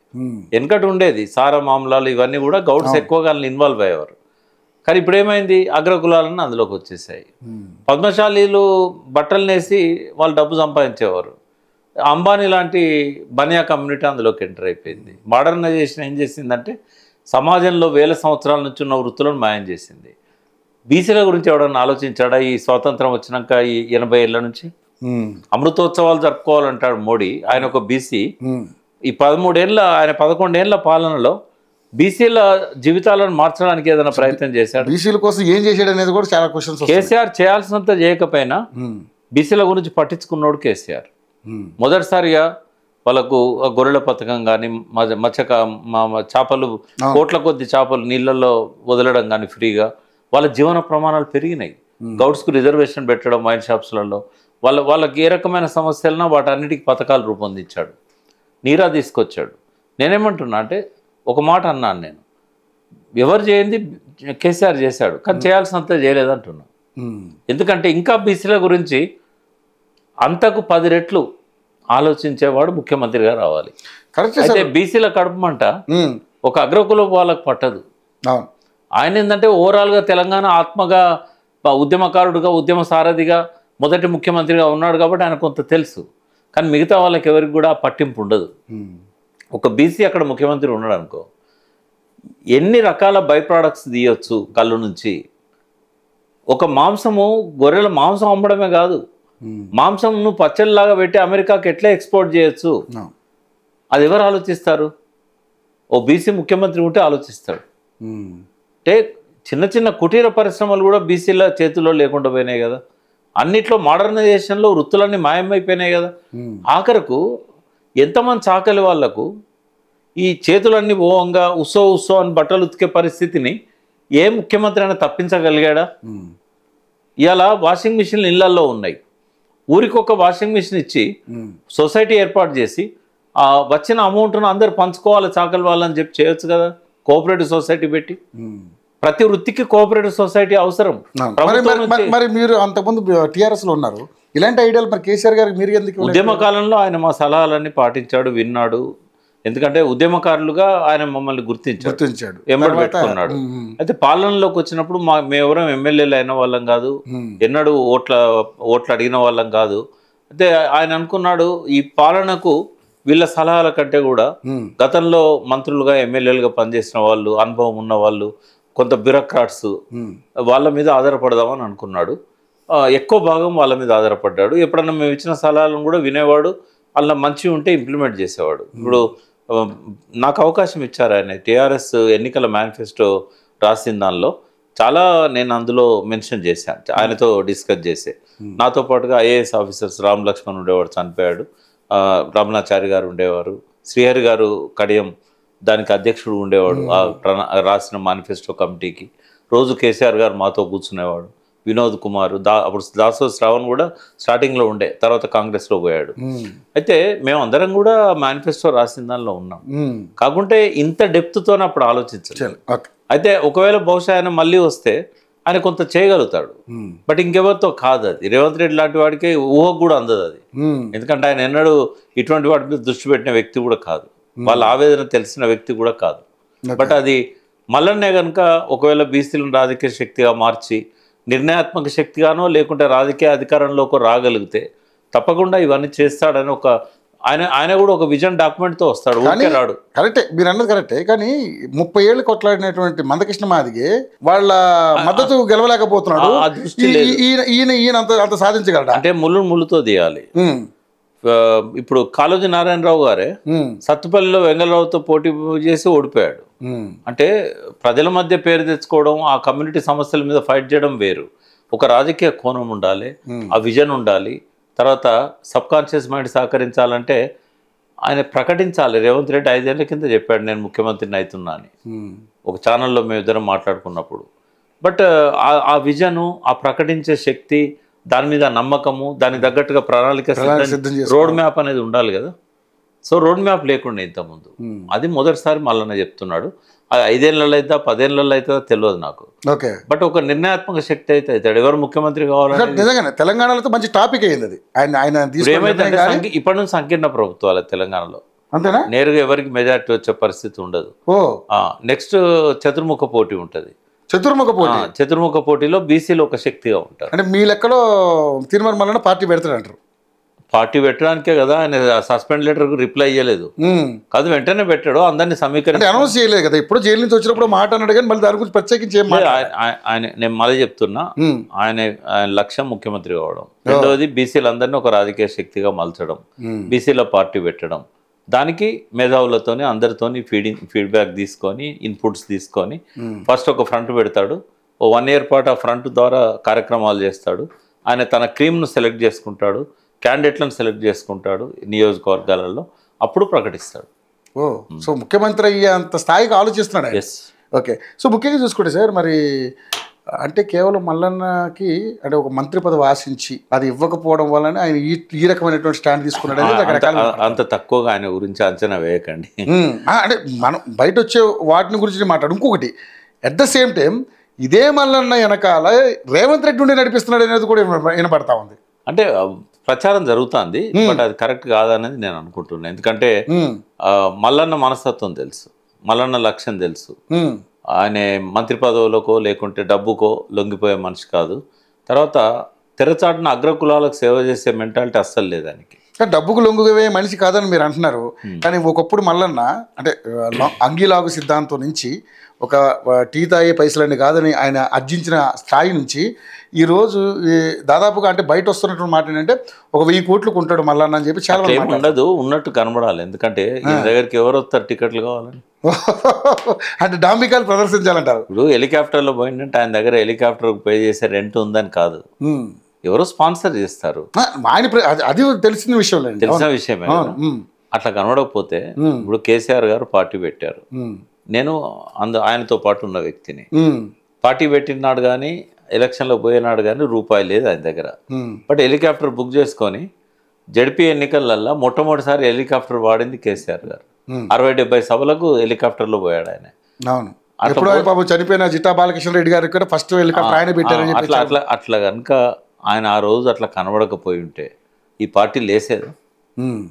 వెనకటి ఉండేది సారా మామూలాలు ఇవన్నీ కూడా గౌడ్స్ ఎక్కువగా ఇన్వాల్వ్ అయ్యేవారు. కానీ ఇప్పుడు ఏమైంది, అగ్రకులాలను అందులోకి వచ్చేసాయి. పద్మశాలీలు బట్టలు నేసి వాళ్ళు డబ్బు సంపాదించేవారు. అంబానీ లాంటి బనియా కమ్యూనిటీ అందులోకి ఎంటర్ అయిపోయింది. మోడర్నైజేషన్ ఏం చేసిందంటే సమాజంలో వేల సంవత్సరాల నుంచి ఉన్న వృత్తులను మాయం చేసింది. బీసీల గురించి ఎవడన్నా ఆలోచించాడా? ఈ స్వాతంత్రం వచ్చినాక ఈ 80 ఏళ్ళ నుంచి అమృతోత్సవాలు జరుపుకోవాలంటాడు మోడీ. ఆయన ఒక బీసీ. ఈ 11 ఏళ్ల పాలనలో బీసీల జీవితాలను మార్చడానికి ఏదైనా ప్రయత్నం చేశాడు?
బీసీల కోసం ఏం చేశాడు అనేది కూడా చాలా క్వశ్చన్స్.
కేసీఆర్ చేయాల్సినంత చేయకపోయినా బీసీల గురించి పట్టించుకున్నాడు కేసీఆర్. మొదటిసారిగా వాళ్ళకు గొర్రెల పథకం కానీ, చేపలు కోట్ల కొద్ది చేపలు నీళ్ళల్లో వదలడం కానీ ఫ్రీగా, వాళ్ళ జీవన ప్రమాణాలు పెరిగినాయి. గౌడ్స్కు రిజర్వేషన్ పెట్టడం వైన్ షాప్స్లలో, వాళ్ళకి ఏ రకమైన సమస్యలన్నా వాటన్నిటికీ పథకాలు రూపొందించాడు, నీరా తీసుకొచ్చాడు. నేనేమంటున్నా అంటే ఒక మాట అన్నాను నేను, ఎవరు చేయండి కేసీఆర్ చేశాడు, కానీ చేయాల్సినంత చేయలేదంటున్నా. ఎందుకంటే ఇంకా బీసీల గురించి అంతకు 10 రెట్లు ఆలోచించేవాడు ముఖ్యమంత్రిగా రావాలి. అయితే బీసీల కడుపుమంట ఒక అగ్రకుల వాళ్ళకు పట్టదు. ఆయన ఏంటంటే ఓవరాల్గా తెలంగాణ ఆత్మగా ఉద్యమకారుడుగా, ఉద్యమ సారథిగా, మొదటి ముఖ్యమంత్రిగా ఉన్నాడు కాబట్టి ఆయన కొంత తెలుసు. కానీ మిగతా వాళ్ళకి ఎవరికి కూడా పట్టింపు ఉండదు. ఒక బీసీ అక్కడ ముఖ్యమంత్రి ఉన్నాడు అనుకో, ఎన్ని రకాల బై ప్రోడక్ట్స్ తీయొచ్చు కళ్ళు నుంచి. ఒక మాంసము, గొర్రెల మాంసం అమ్మడమే కాదు, మాంసం నువ్వు పచ్చళ్ళలాగా పెట్టి అమెరికాకి ఎట్లా ఎక్స్పోర్ట్ చేయొచ్చు, అది ఎవరు ఆలోచిస్తారు? ఓ బీసీ ముఖ్యమంత్రి ఉంటే ఆలోచిస్తాడు. అంటే చిన్న చిన్న కుటీర పరిశ్రమలు కూడా బీసీల చేతుల్లో లేకుండా పోయినాయి కదా. అన్నిట్లో మోడర్నైజేషన్లో వృత్తులన్నీ మాయమైపోయినాయి కదా. ఆఖరకు ఎంతమంది చాకలి వాళ్లకు ఈ చేతులన్నీ ఓంగా ఉత్సవ అని బట్టలు ఉతికే పరిస్థితిని ఏ ముఖ్యమంత్రి అయినా తప్పించగలిగాడా? ఇవాళ వాషింగ్ మిషన్లు ఇళ్లల్లో ఉన్నాయి. ఊరికి ఒక వాషింగ్ మిషన్ ఇచ్చి సొసైటీ ఏర్పాటు చేసి వచ్చిన అమౌంట్ను అందరు పంచుకోవాలి చాకలి వాళ్ళని చెప్పి చేయొచ్చు కదా. కోఆపరేటివ్ సొసైటీ పెట్టి ప్రతి వృత్తికి కోఆపరేటివ్ సొసైటీ అవసరం.
మరి మీరు అంతకుముందు టీఆర్ఎస్ లో ఉన్నారు, ఇలాంటి ఐడియాలు మరి కేసీఆర్ గారికి మీరు ఎందుకు?
ఉద్యమ కాలంలో ఆయన మా సలహాలన్నీ పాటించాడు, విన్నాడు. ఎందుకంటే ఉద్యమకారులుగా ఆయన మమ్మల్ని గుర్తించాడు, ఎంబడి పెట్టుకున్నాడు. అయితే పాలనలోకి వచ్చినప్పుడు మేమెవరం ఎమ్మెల్యేలు అయిన వాళ్ళం కాదు, ఎన్నడూ ఓట్లు అడిగిన వాళ్ళం కాదు. అయితే ఆయన అనుకున్నాడు ఈ పాలనకు వీళ్ళ సలహాల కంటే కూడా గతంలో మంత్రులుగా ఎమ్మెల్యేలుగా పనిచేసిన వాళ్ళు, అనుభవం ఉన్న వాళ్ళు, కొంత బ్యూరోక్రాట్స్ వాళ్ళ మీద ఆధారపడదామని అనుకున్నాడు. ఎక్కువ భాగం వాళ్ళ మీద ఆధారపడ్డాడు. ఎప్పుడన్నా మేము ఇచ్చిన సలహాలను కూడా వినేవాడు, అలా మంచి ఉంటే ఇంప్లిమెంట్ చేసేవాడు. ఇప్పుడు నాకు అవకాశం ఇచ్చారు ఆయన. టీఆర్ఎస్ ఎన్నికల మేనిఫెస్టో రాసిన దానిలో చాలా నేను అందులో మెన్షన్ చేశాను, ఆయనతో డిస్కస్ చేసే. నాతో పాటుగా ఐఏఎస్ ఆఫీసర్స్ రామ్ లక్ష్మణ్ ఉండేవాడు, చనిపోయాడు. రమణాచారి గారు ఉండేవారు, శ్రీహరి గారు కడియం దానికి అధ్యక్షుడు ఉండేవాడు రాసిన మేనిఫెస్టో కమిటీకి. రోజు కేసీఆర్ గారు మాతో కూర్చునేవాడు. వినోద్ కుమార్ అప్పుడు దాసో శ్రావణ్ కూడా స్టార్టింగ్లో ఉండే, తర్వాత కాంగ్రెస్లో పోయాడు. అయితే మేము అందరం కూడా మేనిఫెస్టో రాసిన దానిలో ఉన్నాం. కాకుంటే ఇంత డెప్త్తో అప్పుడు ఆలోచించాలి. అయితే ఒకవేళ బహుశా ఆయన మళ్ళీ వస్తే ఆయన కొంత చేయగలుగుతాడు, బట్ ఇంకెవరితో కాదు అది. రేవంత్ రెడ్డి లాంటి వాడికి ఊహకు కూడా అందదు అది. ఎందుకంటే ఆయన ఎన్నడూ ఇటువంటి వాటి మీద దృష్టి పెట్టిన వ్యక్తి కూడా కాదు, వాళ్ళ ఆవేదన తెలిసిన వ్యక్తి కూడా కాదు. బట్ అది మల్లన్నే కనుక ఒకవేళ బీసీలను రాజకీయ శక్తిగా మార్చి నిర్ణయాత్మక శక్తిగానో లేకుంటే రాజకీయ అధికారంలోకి రాగలిగితే తప్పకుండా ఇవన్నీ చేస్తాడని ఒక ఆయన కూడా ఒక విజన్ డాక్యుమెంట్తో వస్తాడు, ఊరికే రాడు.
కరెక్టే, మీరు అన్నది కరెక్టే. కానీ 30 ఏళ్ళు కొట్లాడినటువంటి మందకృష్ణ మాదిగే వాళ్ళ మద్దతు గెలవలేకపోతున్నాడు. ఈయన అంత సాధించగలడా
అంటే ముళ్ళుతో తీయాలి. ఇప్పుడు కాళోజీ నారాయణరావు గారే సత్తుపల్లిలో వెంగళరావుతో పోటీ చేసి ఓడిపోయాడు. అంటే ప్రజల మధ్య పేరు తెచ్చుకోవడం, ఆ కమ్యూనిటీ సమస్యల మీద ఫైట్ చేయడం వేరు. ఒక రాజకీయ కోణం ఉండాలి, ఆ విజన్ ఉండాలి. తర్వాత సబ్ కాన్షియస్ మైండ్ సహకరించాలంటే ఆయన ప్రకటించాలి. రేవంత్ రెడ్డి 5 ఏళ్ల కింద చెప్పాడు నేను ముఖ్యమంత్రిని అవుతున్నా అని, ఒక ఛానల్లో మేము ఇద్దరం మాట్లాడుకున్నప్పుడు. బట్ ఆ విజను, ఆ ప్రకటించే శక్తి, దాని మీద నమ్మకము, దానికి తగ్గట్టుగా ప్రణాళిక, రోడ్ మ్యాప్ అనేది ఉండాలి కదా. సో రోడ్ మ్యాప్ లేకుండా ఇంతకుముందు అది మొదటిసారి మళ్ళీ చెప్తున్నాడు. అది 5 ఏళ్ళలో అవుతుందా 10 ఏళ్ళలో అవుతుందా తెలియదు నాకు. బట్ ఒక నిర్ణయాత్మక శక్తి అయితే అవుతాడు. ఎవరు ముఖ్యమంత్రి కావాలంటే
నిజంగానే తెలంగాణలో మంచి టాపిక్ అయింది అది.
ఏమైతే ఇప్పటి నుంచి సంకీర్ణ ప్రభుత్వాలు తెలంగాణలో
అంతేనా,
నేరుగా ఎవరికి మెజారిటీ వచ్చే పరిస్థితి ఉండదు. నెక్స్ట్ చతుర్ముఖ పోటీ ఉంటుంది. చతుర్ముఖ పోటీలో బీసీలో ఒక శక్తిగా ఉంటారు.
అంటే మీ లెక్కలో తీర్మానం మళ్ళీ పార్టీ పెడతాడంటారు.
పార్టీ పెట్టడానికే కదా ఆయన సస్పెండ్ లెటర్కు రిప్లై ఇవ్వలేదు కాదు, వెంటనే పెట్టాడు. అందరినీ సమీకరించి
అనౌన్స్ చేయలేదు కదా. ఇప్పుడు జైలు నుంచి వచ్చినప్పుడు మాట అన్నాడు కానీ మళ్ళీ దాని గురించి ప్రత్యేకించి
ఆయన, నేను మళ్ళీ చెప్తున్నా, ఆయన లక్ష్యం ముఖ్యమంత్రి కావడం. రెండవది బీసీలందరినీ ఒక రాజకీయ శక్తిగా మలచడం, బీసీల పార్టీ పెట్టడం. దానికి మేధావులతోని అందరితోని ఫీడ్బ్యాక్ తీసుకొని, ఇన్పుట్స్ తీసుకొని ఫస్ట్ ఒక ఫ్రంట్ పెడతాడు. ఓ 1 year పాటు ఆ ఫ్రంట్ ద్వారా కార్యక్రమాలు చేస్తాడు. ఆయన తన క్రీమ్ను సెలెక్ట్ చేసుకుంటాడు, క్యాండిడేట్లను సెలెక్ట్ చేసుకుంటాడు నియోజకవర్గాలలో, అప్పుడు ప్రకటిస్తాడు.
సో ముఖ్యమంత్రి అయ్యేంత స్థాయికి ఆలోచిస్తున్నాడు.
ఎస్.
ఓకే. సో ముఖ్యంగా చూసుకుంటే సార్, మరి అంటే కేవలం మల్లన్నకి అంటే ఒక మంత్రి పదవి ఆశించి అది ఇవ్వకపోవడం వల్లనే ఆయన ఈ రకమైనటువంటి స్టాండ్ తీసుకున్నాడు.
అంత తక్కువగా ఆయన గురించి అంచనా వేయకండి.
అంటే మనం బయట వచ్చే వాటిని గురించి మాట్లాడు. ఇంకొకటి అట్ ద సేమ్ టైం ఇదే మల్లన్న వెనకాల రేవంత్ రెడ్డి ఉండి నడిపిస్తున్నాడు అనేది కూడా వినపడతా ఉంది.
అంటే ప్రచారం జరుగుతుంది, బట్ అది కరెక్ట్ కాదనేది నేను అనుకుంటున్నాను. ఎందుకంటే మల్లన్న మనస్తత్వం తెలుసు, మల్లన్న లక్ష్యం తెలుసు. ఆయన మంత్రి పదవులకో లేకుంటే డబ్బుకో లొంగిపోయే మనిషి కాదు. తర్వాత తెరచాటున అగ్రకులాలకు సేవ చేసే మెంటాలిటీ అస్సలు లేదు ఆయనకి.
డబ్బుకు లొంగిపోయే మనిషి కాదని మీరు అంటున్నారు, కానీ ఒకప్పుడు మల్లన్న అంటే అంగీలాగు సిద్ధాంతం నుంచి ఒక టీ తాగే పైసలని కాదని ఆయన అర్జించిన స్థాయి నుంచి ఈరోజు దాదాపుగా అంటే బయట వస్తున్నటువంటి మాట ఏంటంటే ఒక 1000 కోట్లు కొంటాడు మల్లన్న అని చెప్పి చాలా
ఉండదు, ఉన్నట్టు కనబడాలి. ఎందుకంటే ఈ దగ్గరికి ఎవరు వస్తారు టికెట్లు కావాలని,
అంటే డాంబికాలు ప్రదర్శించాలంటారు.
ఇప్పుడు హెలికాప్టర్లో పోయిందంటే ఆయన దగ్గర హెలికాప్టర్ పే చేసే రెంట్ ఉందని కాదు, ఎవరో స్పాన్సర్ చేస్తారు.
ఆయన అది తెలిసిన విషయం లేదు,
తెలిసిన విషయమే. అట్లా కనబడకపోతే ఇప్పుడు కేసీఆర్ గారు పార్టీ పెట్టారు, నేను ఆయనతో పాటు ఉన్న వ్యక్తిని. పార్టీ పెట్టినాడు కానీ ఎలక్షన్లో పోయినాడు కానీ రూపాయి లేదు ఆయన దగ్గర. బట్ హెలికాప్టర్ బుక్ చేసుకొని జడ్పీ ఎన్నికలల్లో మొట్టమొదటిసారి హెలికాప్టర్ వాడింది కేసీఆర్ గారు. 60-70 సభలకు హెలికాప్టర్లో పోయాడు ఆయన.
చనిపోయిన జిట్టా బాలకృష్ణ రెడ్డి గారు కూడా ఫస్ట్ హెలికాప్టర్ ఆయన పెట్టారని
అట్లా కనుక ఆయన ఆ రోజు అట్లా కనబడకపోయి ఉంటే ఈ పార్టీ లేసేది.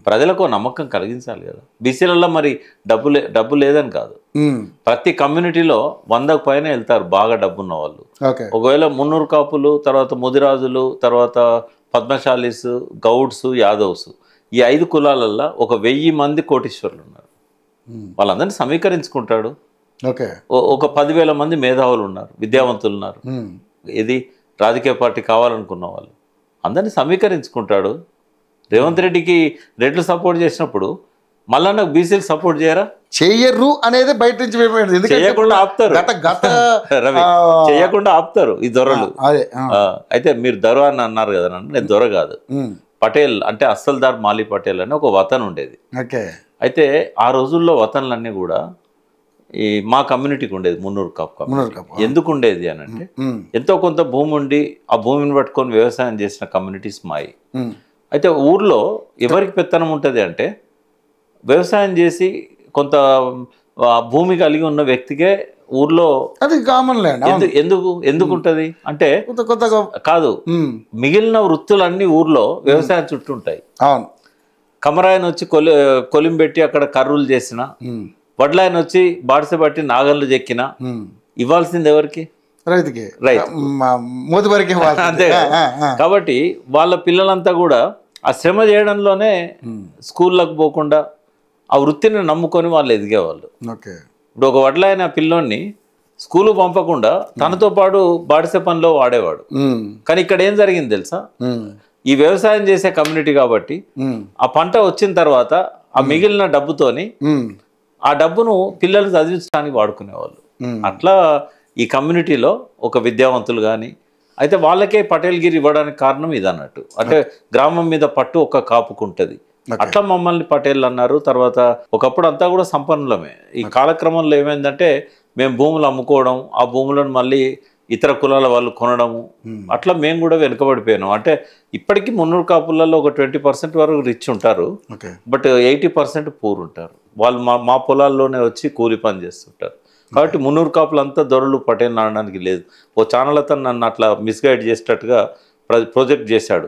ప్రజలకు నమ్మకం కలిగించాలి కదా. బీసీలలో మరి డబ్బు లేదని కాదు, ప్రతి కమ్యూనిటీలో 100కు పైన వెళ్తారు బాగా డబ్బున్న వాళ్ళు. ఒకవేళ 300 కాపులు, తర్వాత ముదిరాజులు, తర్వాత పద్మశాలీస్, గౌడ్స్, యాదవ్స్, ఈ 5 కులాలల్లో ఒక 1000 మంది కోటీశ్వరులు ఉన్నారు. వాళ్ళందరినీ సమీకరించుకుంటాడు. ఒక 10,000 మంది మేధావులు ఉన్నారు, విద్యావంతులు ఉన్నారు. ఇది రాజకీయ పార్టీ కావాలనుకున్న వాళ్ళు అందరినీ సమీకరించుకుంటాడు. రేవంత్ రెడ్డికి రెడ్లు సపోర్ట్ చేసినప్పుడు మళ్ళా నాకు బీసీలు సపోర్ట్ చేయరా?
చెయ్యరు అనేది బయట నుంచి వెళ్ళిపోయింది. ఎందుకంటే
చేయకుండా ఆపుతారు రవి, చేయకుండా ఆపుతారు ఈ దొరలు.
అదే
అయితే మీరు దొర అని అన్నారు కదా నన్ను, నేను దొర కాదు, పటేల్ అంటే అస్సల్దార్ మాలి పటేల్ అని ఒక వతన్ ఉండేది.
ఓకే.
అయితే ఆ రోజుల్లో వతన్లన్నీ కూడా ఈ మా కమ్యూనిటీకి ఉండేది, మున్నూరు కాపు. ఎందుకు ఉండేది అని అంటే ఎంతో కొంత భూమి ఉండి ఆ భూమిని పట్టుకొని వ్యవసాయం చేసిన కమ్యూనిటీస్ మాయి. అయితే ఊర్లో ఎవరికి పెత్తనం ఉంటుంది అంటే వ్యవసాయం చేసి కొంత భూమి కలిగి ఉన్న వ్యక్తికే ఊర్లో
అది కామన్ ల్యాండ్.
ఎందుకు ఉంటది అంటే కాదు, మిగిలిన వృత్తులన్నీ ఊర్లో వ్యవసాయం చుట్టూ ఉంటాయి.
అవును.
కమరాయన వచ్చి కొలిం పెట్టి అక్కడ కర్రూలు చేసిన, వడ్లాయన వచ్చి బాడిస బట్టి నాగళ్ళు చెక్కిన, ఇవ్వాల్సింది ఎవరికి?
రైతుకి.
రైతు. అంతే. కాబట్టి వాళ్ళ పిల్లలంతా కూడా ఆ శ్రమ చేయడంలోనే స్కూళ్ళకు పోకుండా ఆ వృత్తిని నమ్ముకొని వాళ్ళు ఎదిగేవాళ్ళు. ఇప్పుడు ఒక వడ్లాయన పిల్లోని స్కూలు పంపకుండా తనతో పాటు బాడిస పనిలో వాడేవాడు. కానీ ఇక్కడ ఏం జరిగింది తెలుసా? ఈ వ్యవసాయం చేసే కమ్యూనిటీ కాబట్టి ఆ పంట వచ్చిన తర్వాత ఆ మిగిలిన డబ్బుతోని ఆ డబ్బును పిల్లలు చదివించడానికి వాడుకునేవాళ్ళు. అట్లా ఈ కమ్యూనిటీలో ఒక విద్యావంతులు కానీ అయితే వాళ్ళకే పటేల్గిరి ఇవ్వడానికి కారణం ఇది అన్నట్టు. అంటే గ్రామం మీద పట్టు ఒక కాపుకుంటుంది. అట్లా మమ్మల్ని పటేల్ అన్నారు. తర్వాత ఒకప్పుడు అంతా కూడా సంపన్నులమే. ఈ కాలక్రమంలో ఏమైందంటే మేము భూములు అమ్ముకోవడం, ఆ భూములను మళ్ళీ ఇతర కులాల వాళ్ళు కొనడము, అట్లా మేము కూడా వెనుకబడిపోయాను. అంటే ఇప్పటికీ మున్నూరు కాపులలో ఒక 20% వరకు రిచ్ ఉంటారు, బట్ 80% పూర్ ఉంటారు. వాళ్ళు మా పొలాల్లోనే వచ్చి కూలి పని చేస్తుంటారు. కాబట్టి మున్నూరు కాపులు అంతా దొరలు పటేల్ అనడానికి లేదు. ఓ ఛానల్ అతను నన్ను అట్లా మిస్గైడ్ చేసేటట్టుగా ప్రాజెక్ట్ చేశాడు.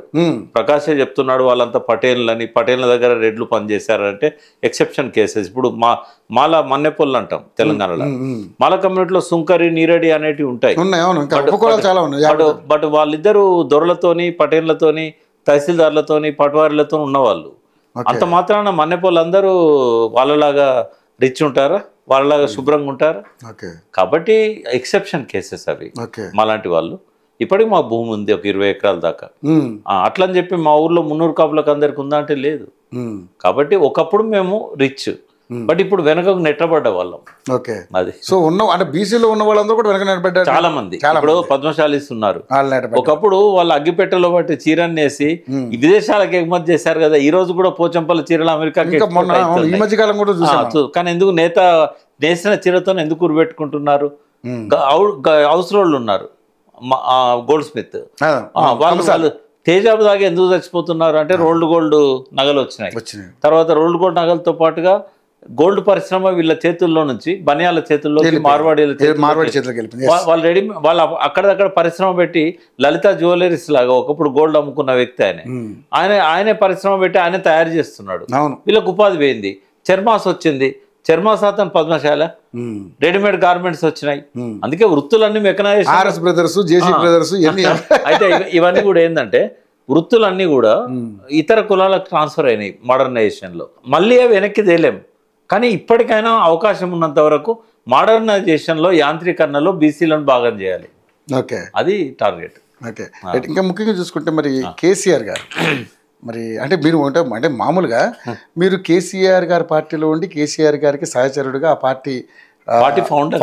ప్రకాశే చెప్తున్నాడు వాళ్ళంతా పటేళ్ళని, పటేళ్ళ దగ్గర రెడ్లు పనిచేశారంటే ఎక్సెప్షన్ కేసెస్. ఇప్పుడు మాల మన్నెపొల్లు అంటాం తెలంగాణలో, మాల కమ్యూనిటీలో సుంకరి నీరడి అనేటివి ఉంటాయి. బట్ వాళ్ళిద్దరూ దొరలతోని పటేళ్లతోని తహసీల్దార్లతోని పటవారీలతో ఉన్నవాళ్ళు. అంత మాత్రాన మన్నెపొల్లు అందరూ వాళ్ళలాగా రిచ్ ఉంటారా, వాళ్ళలాగా శుభ్రంగా ఉంటారా? కాబట్టి ఎక్సెప్షన్ కేసెస్ అవి. మాలాంటి వాళ్ళు ఇప్పటికి మా భూమి ఉంది ఒక 20 ఎకరాల దాకా. అట్లా అని చెప్పి మా ఊర్లో మున్నూరు కాపులకు అందరికి ఉందా అంటే లేదు. కాబట్టి ఒకప్పుడు మేము రిచ్, బట్ ఇప్పుడు వెనకకు నెట్టబడ్డ వాళ్ళం. అది
సో అంటే బీసీలో ఉన్న వాళ్ళందరూ కూడా వెనక నెట్టబడ్డారు
చాలా మంది. ఇప్పుడు పద్మశాలీస్ ఉన్నారు. ఒకప్పుడు వాళ్ళు అగ్గిపెట్టెలో బట్టి చీరని వేసి విదేశాలకు ఎగుమతి చేశారు కదా. ఈ రోజు కూడా పోచంపల్లి చీరలు అమెరికాకి. కానీ ఎందుకు నేసిన చీరతో ఎందుకు ఉరిపెట్టుకుంటున్నారు? హౌస్ రోళ్ళు ఉన్నారు, గోల్డ్ స్మిత్ వాళ్ళు తేజాబు దాకా ఎందుకు చచ్చిపోతున్నారు అంటే రోల్డ్ గోల్డ్ నగలు వచ్చినాయి. తర్వాత రోల్డ్ గోల్డ్ నగలతో పాటుగా గోల్డ్ పరిశ్రమ వీళ్ళ చేతుల్లో నుంచి బనియాల చేతుల్లో మార్వాడీల వాళ్ళు రెడీ వాళ్ళు అక్కడక్కడ పరిశ్రమ పెట్టి లలిత జ్యువెలరీస్ లాగా ఒకప్పుడు గోల్డ్ అమ్ముకున్న వ్యక్తి ఆయనే పరిశ్రమ పెట్టి ఆయన తయారు చేస్తున్నాడు. వీళ్ళకి ఉపాధి పోయింది. చర్మాస్ వచ్చింది, చర్మాస్ అతను పద్మశాల, రెడీమేడ్ గార్మెంట్స్ వచ్చినాయి. అందుకే వృత్తులన్నీ మెకనైజేషన్. అయితే ఇవన్నీ కూడా ఏంటంటే వృత్తులన్నీ కూడా ఇతర కులాలకు ట్రాన్స్ఫర్ అయినాయి మోడర్నైజేషన్ లో. మళ్ళీ అవి వెనక్కి తేలేం. కానీ ఇప్పటికైనా అవకాశం ఉన్నంత వరకు మోడర్నైజేషన్ లో యాంత్రీకరణలో బీసీలను భాగం చేయాలి. అది టార్గెట్.
ఇంకా ముఖ్యంగా చూసుకుంటే మరి కేసీఆర్ గారు మరి అంటే మీరు అంటే మామూలుగా మీరు కేసీఆర్ గారి పార్టీలో ఉండి కేసీఆర్ గారికి సహచరుడుగా ఆ పార్టీ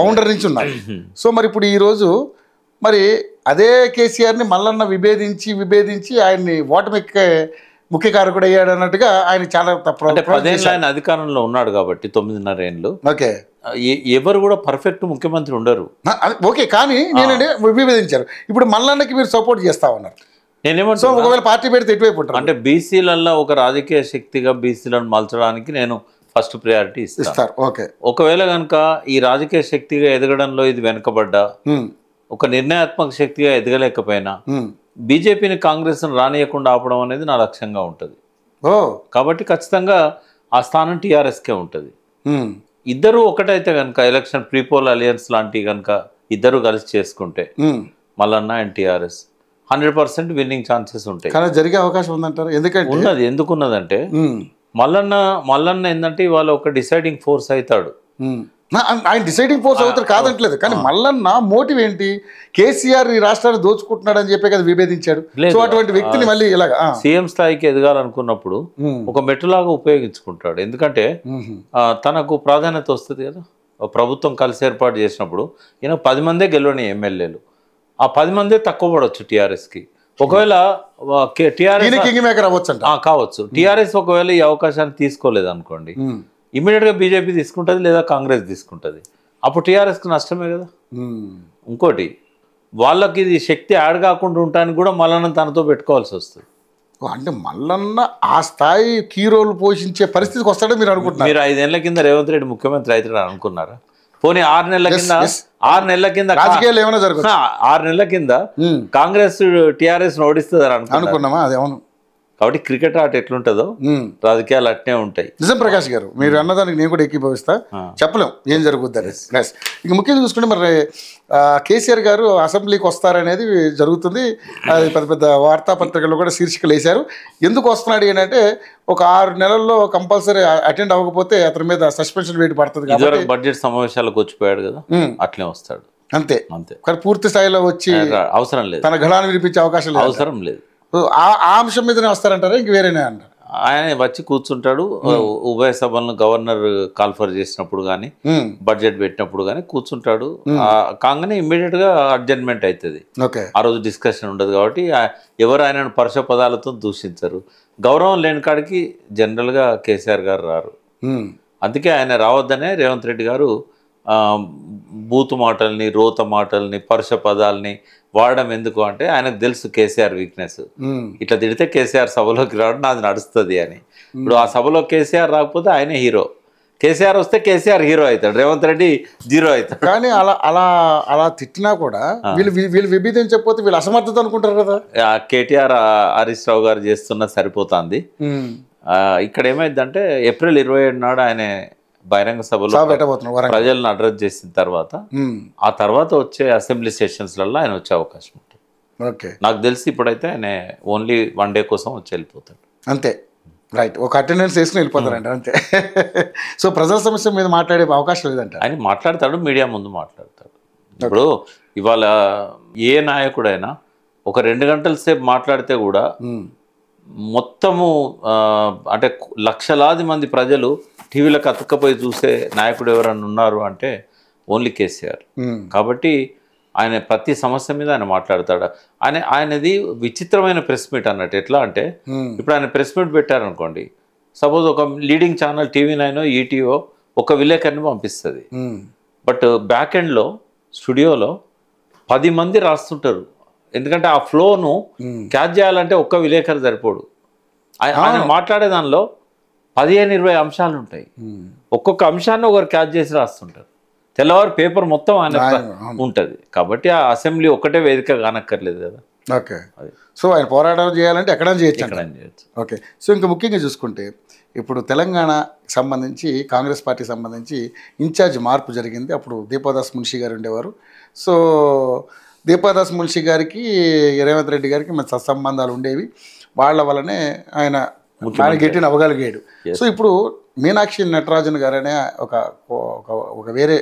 ఫౌండర్ నుంచి ఉన్నారు. సో మరి ఇప్పుడు ఈరోజు మరి అదే కేసీఆర్ని మల్లన్న విభేదించి ఆయన్ని ఓటమికి ముఖ్య కారకుడు అయ్యాడు అన్నట్టుగా ఆయన చాలా
ఆయన అధికారంలో ఉన్నాడు కాబట్టి 9.5 ఏళ్ళు. ఎవరు కూడా పర్ఫెక్ట్ ముఖ్యమంత్రి ఉండరు.
ఓకే, కానీ నేనంటే విభేదించారు. ఇప్పుడు మల్లన్నకి మీరు సపోర్ట్ చేస్తా ఉన్నారు.
నేనేమంటా
ఒకవేళ పార్టీ పెడితే ఎటువైపు ఉంటారు
అంటే బీసీలలో ఒక రాజకీయ శక్తిగా బీసీలను మలచడానికి నేను ఫస్ట్ ప్రయారిటీ ఇస్తాను. ఒకవేళ కనుక ఈ రాజకీయ శక్తిగా ఎదగడంలో ఇది వెనుకబడ్డా, ఒక నిర్ణయాత్మక శక్తిగా ఎదగలేకపోయినా బీజేపీని కాంగ్రెస్ను రానియకుండా ఆపడం అనేది నా లక్ష్యంగా ఉంటుంది. కాబట్టి ఖచ్చితంగా ఆ స్థానం టీఆర్ఎస్కే ఉంటుంది. ఇద్దరు ఒకటైతే కనుక ఎలక్షన్ ప్రీపోల్ అలియన్స్ లాంటివి కనుక ఇద్దరు కలిసి చేసుకుంటే Mallanna and TRS 100% winning chances ఉంటాయి.
కానీ జరిగే అవకాశం ఉందంటారు? ఎందుకంటే
ఉన్నది. ఎందుకున్నదంటే మల్లన్న ఏంటంటే ఇవాళ ఒక డిసైడింగ్ ఫోర్స్ అవుతాడు.
ఆయన డిసైడింగ్ ఫోర్స్ అవుతారు కాదంటలేదు, కానీ మల్లన్న మోటివ్ ఏంటి? కేసీఆర్ ఈ రాష్ట్రాన్ని దోచుకుంటున్నాడు అని చెప్పి కదా విభేదించాడు. సో అటువంటి వ్యక్తిని మళ్ళీ ఇలాగా
సీఎం స్థాయికి ఎదగాలనుకున్నప్పుడు ఒక మెట్టులాగా ఉపయోగించుకుంటాడు. ఎందుకంటే తనకు ప్రాధాన్యత వస్తుంది కదా. ప్రభుత్వం కలిసి ఏర్పాటు చేసినప్పుడు ఈయన 10 మందే గెలవని ఎమ్మెల్యేలు, ఆ 10 మందే తక్కువ పడవచ్చు టీఆర్ఎస్కి. ఒకవేళ టీఆర్ఎస్ కావచ్చు, టీఆర్ఎస్ ఒకవేళ ఈ అవకాశాన్ని తీసుకోలేదు అనుకోండి, ఇమీడియట్గా బీజేపీ తీసుకుంటుంది లేదా కాంగ్రెస్ తీసుకుంటుంది. అప్పుడు టీఆర్ఎస్కి నష్టమే కదా. ఇంకోటి వాళ్ళకి ఇది శక్తి యాడ్ కాకుండా ఉండటానికి కూడా మల్లన్న తనతో పెట్టుకోవాల్సి వస్తుంది.
అంటే మల్లన్న ఆ స్థాయి కీ రోల్ పోషించే పరిస్థితికి వస్తాడో మీరు అనుకుంటున్నారు?
మీరు 5 ఏళ్ల కింద రేవంత్ రెడ్డి ముఖ్యమంత్రి అవుతాడు అనుకున్నారా? పోనీ 6 నెలల కింద
రాజకీయాలు ఏమైనా జరుగుతుంది.
6 నెలల కింద కాంగ్రెస్ టీఆర్ఎస్ ఓడిస్తుంది
అనుకున్నామా? అది అవును.
కాబట్టి క్రికెట్ ఆట ఎట్లుంటుందో రాజకీయాలు అట్నే ఉంటాయి.
నిజం ప్రకాష్ గారు, మీరు అన్నదానికి నేను కూడా ఏకీభవిస్తా. చెప్పలేం ఏం జరుగుతుంది. ఇక ముఖ్యంగా చూసుకుంటే మరి కేసీఆర్ గారు అసెంబ్లీకి వస్తారనేది జరుగుతుంది. అది పెద్ద పెద్ద వార్తాపత్రికల్లో కూడా శీర్షికలు వేశారు. ఎందుకు వస్తున్నాడు ఏంటంటే ఒక 6 నెలల్లో కంపల్సరీ అటెండ్ అవ్వకపోతే అతని మీద సస్పెన్షన్ వేటు పడుతుంది కాబట్టి
బడ్జెట్ సమావేశాలకు వచ్చిపోయాడు కదా, అట్లే వస్తాడు
అంతే. కానీ పూర్తి స్థాయిలో వచ్చి
అవసరం లేదు,
తన గళాన్ని వినిపించే అవకాశం
అవసరం లేదు.
ఆ అంశం మీదనే వస్తారంటారా ఇంక వేరేనే అంటారు?
ఆయన వచ్చి కూర్చుంటాడు. ఉభయ సభలను గవర్నర్ కాల్ఫర్ చేసినప్పుడు కానీ బడ్జెట్ పెట్టినప్పుడు కానీ కూర్చుంటాడు. కాగానే ఇమ్మీడియట్ గా అడ్జర్న్మెంట్ అవుతుంది. ఆ రోజు డిస్కషన్ ఉండదు కాబట్టి ఎవరు ఆయనను పరుష పదాలతో దూషించరు. గౌరవం లేని కాడికి జనరల్ గా కేసీఆర్ గారు రారు. అందుకే ఆయన రావద్దనే రేవంత్ రెడ్డి గారు బూతు మాటల్ని, రోత మాటల్ని, పరుష పదాలని వాడడం ఎందుకు అంటే ఆయనకు తెలుసు కేసీఆర్ వీక్నెస్. ఇట్లా తిడితే కేసీఆర్ సభలోకి రావడం నాది నడుస్తుంది అని. ఇప్పుడు ఆ సభలో కేసీఆర్ రాకపోతే ఆయనే హీరో, కేసీఆర్ వస్తే కేసీఆర్ హీరో అవుతాడు, రేవంత్ రెడ్డి జీరో అవుతాడు.
కానీ అలా తిట్టినా కూడా వీళ్ళు విభేదించకపోతే వీళ్ళు అసమర్థత అనుకుంటారు కదా.
కేటీఆర్ హరీష్ రావు గారు చేస్తున్న సరిపోతుంది. ఇక్కడ ఏమైందంటే ఏప్రిల్ 27 నాడు ఆయన బహిరంగ సభలో ప్రజలను అడ్రస్ చేసిన తర్వాత ఆ తర్వాత వచ్చే అసెంబ్లీ సెషన్స్లలో ఆయన వచ్చే అవకాశం ఉంటుంది. నాకు తెలిసి ఇప్పుడైతే ఆయన ఓన్లీ 1 డే కోసం వచ్చి వెళ్ళిపోతాడు
అంతే. రైట్, ఒక అటెండెన్స్ వేసుకుని వెళ్ళిపోతారంట అంతే. సో ప్రజల సమస్య మీద మాట్లాడే అవకాశం లేదంట.
ఆయన మాట్లాడతాడు, మీడియా ముందు మాట్లాడతాడు. ఇప్పుడు ఇవాళ ఏ నాయకుడైనా ఒక 2 గంటల సేపు మాట్లాడితే కూడా మొత్తము అంటే లక్షలాది మంది ప్రజలు టీవీలకు అతుక్కపోయి చూసే నాయకుడు ఎవరన్నా ఉన్నారు అంటే ఓన్లీ కేసీఆర్. కాబట్టి ఆయన ప్రతి సమస్య మీద ఆయన మాట్లాడతాడు. ఆయనది విచిత్రమైన ప్రెస్ మీట్ అన్నట్టు. ఎట్లా అంటే ఇప్పుడు ఆయన ప్రెస్ మీట్ పెట్టారనుకోండి, సపోజ్ ఒక లీడింగ్ ఛానల్ TV9 ఈటీవో ఒక విలేకరిని పంపిస్తుంది. బట్ బ్యాక్ ఎండ్లో స్టూడియోలో 10 మంది రాస్తుంటారు. ఎందుకంటే ఆ ఫ్లోను క్యాచ్ చేయాలంటే ఒక్క విలేకరు సరిపోడు. ఆయన మాట్లాడే దానిలో 15-20 అంశాలు ఉంటాయి. ఒక్కొక్క అంశాన్ని ఒకరు క్యాచ్ చేసి రాస్తుంటారు. తెల్లవారు పేపర్ మొత్తం ఆయన ఉంటుంది. కాబట్టి ఆ అసెంబ్లీ ఒక్కటే వేదిక కానక్కర్లేదు కదా.
ఓకే, సో ఆయన పోరాటం చేయాలంటే ఎక్కడైనా చేయొచ్చు. ఓకే, సో ఇంకా ముఖ్యంగా చూసుకుంటే ఇప్పుడు తెలంగాణ సంబంధించి కాంగ్రెస్ పార్టీ సంబంధించి ఇన్ఛార్జ్ మార్పు జరిగింది. అప్పుడు దీపాదాస్ మున్షి గారు ఉండేవారు. సో దీపాదాస్ మున్షి గారికి రేవంత్ రెడ్డి గారికి మంచి సత్సంబంధాలు ఉండేవి. వాళ్ళ వల్లనే ఆయన గట్టిని అవ్వగలిగాడు. సో ఇప్పుడు మీనాక్షి నటరాజన్ గారు అనే ఒక వేరే,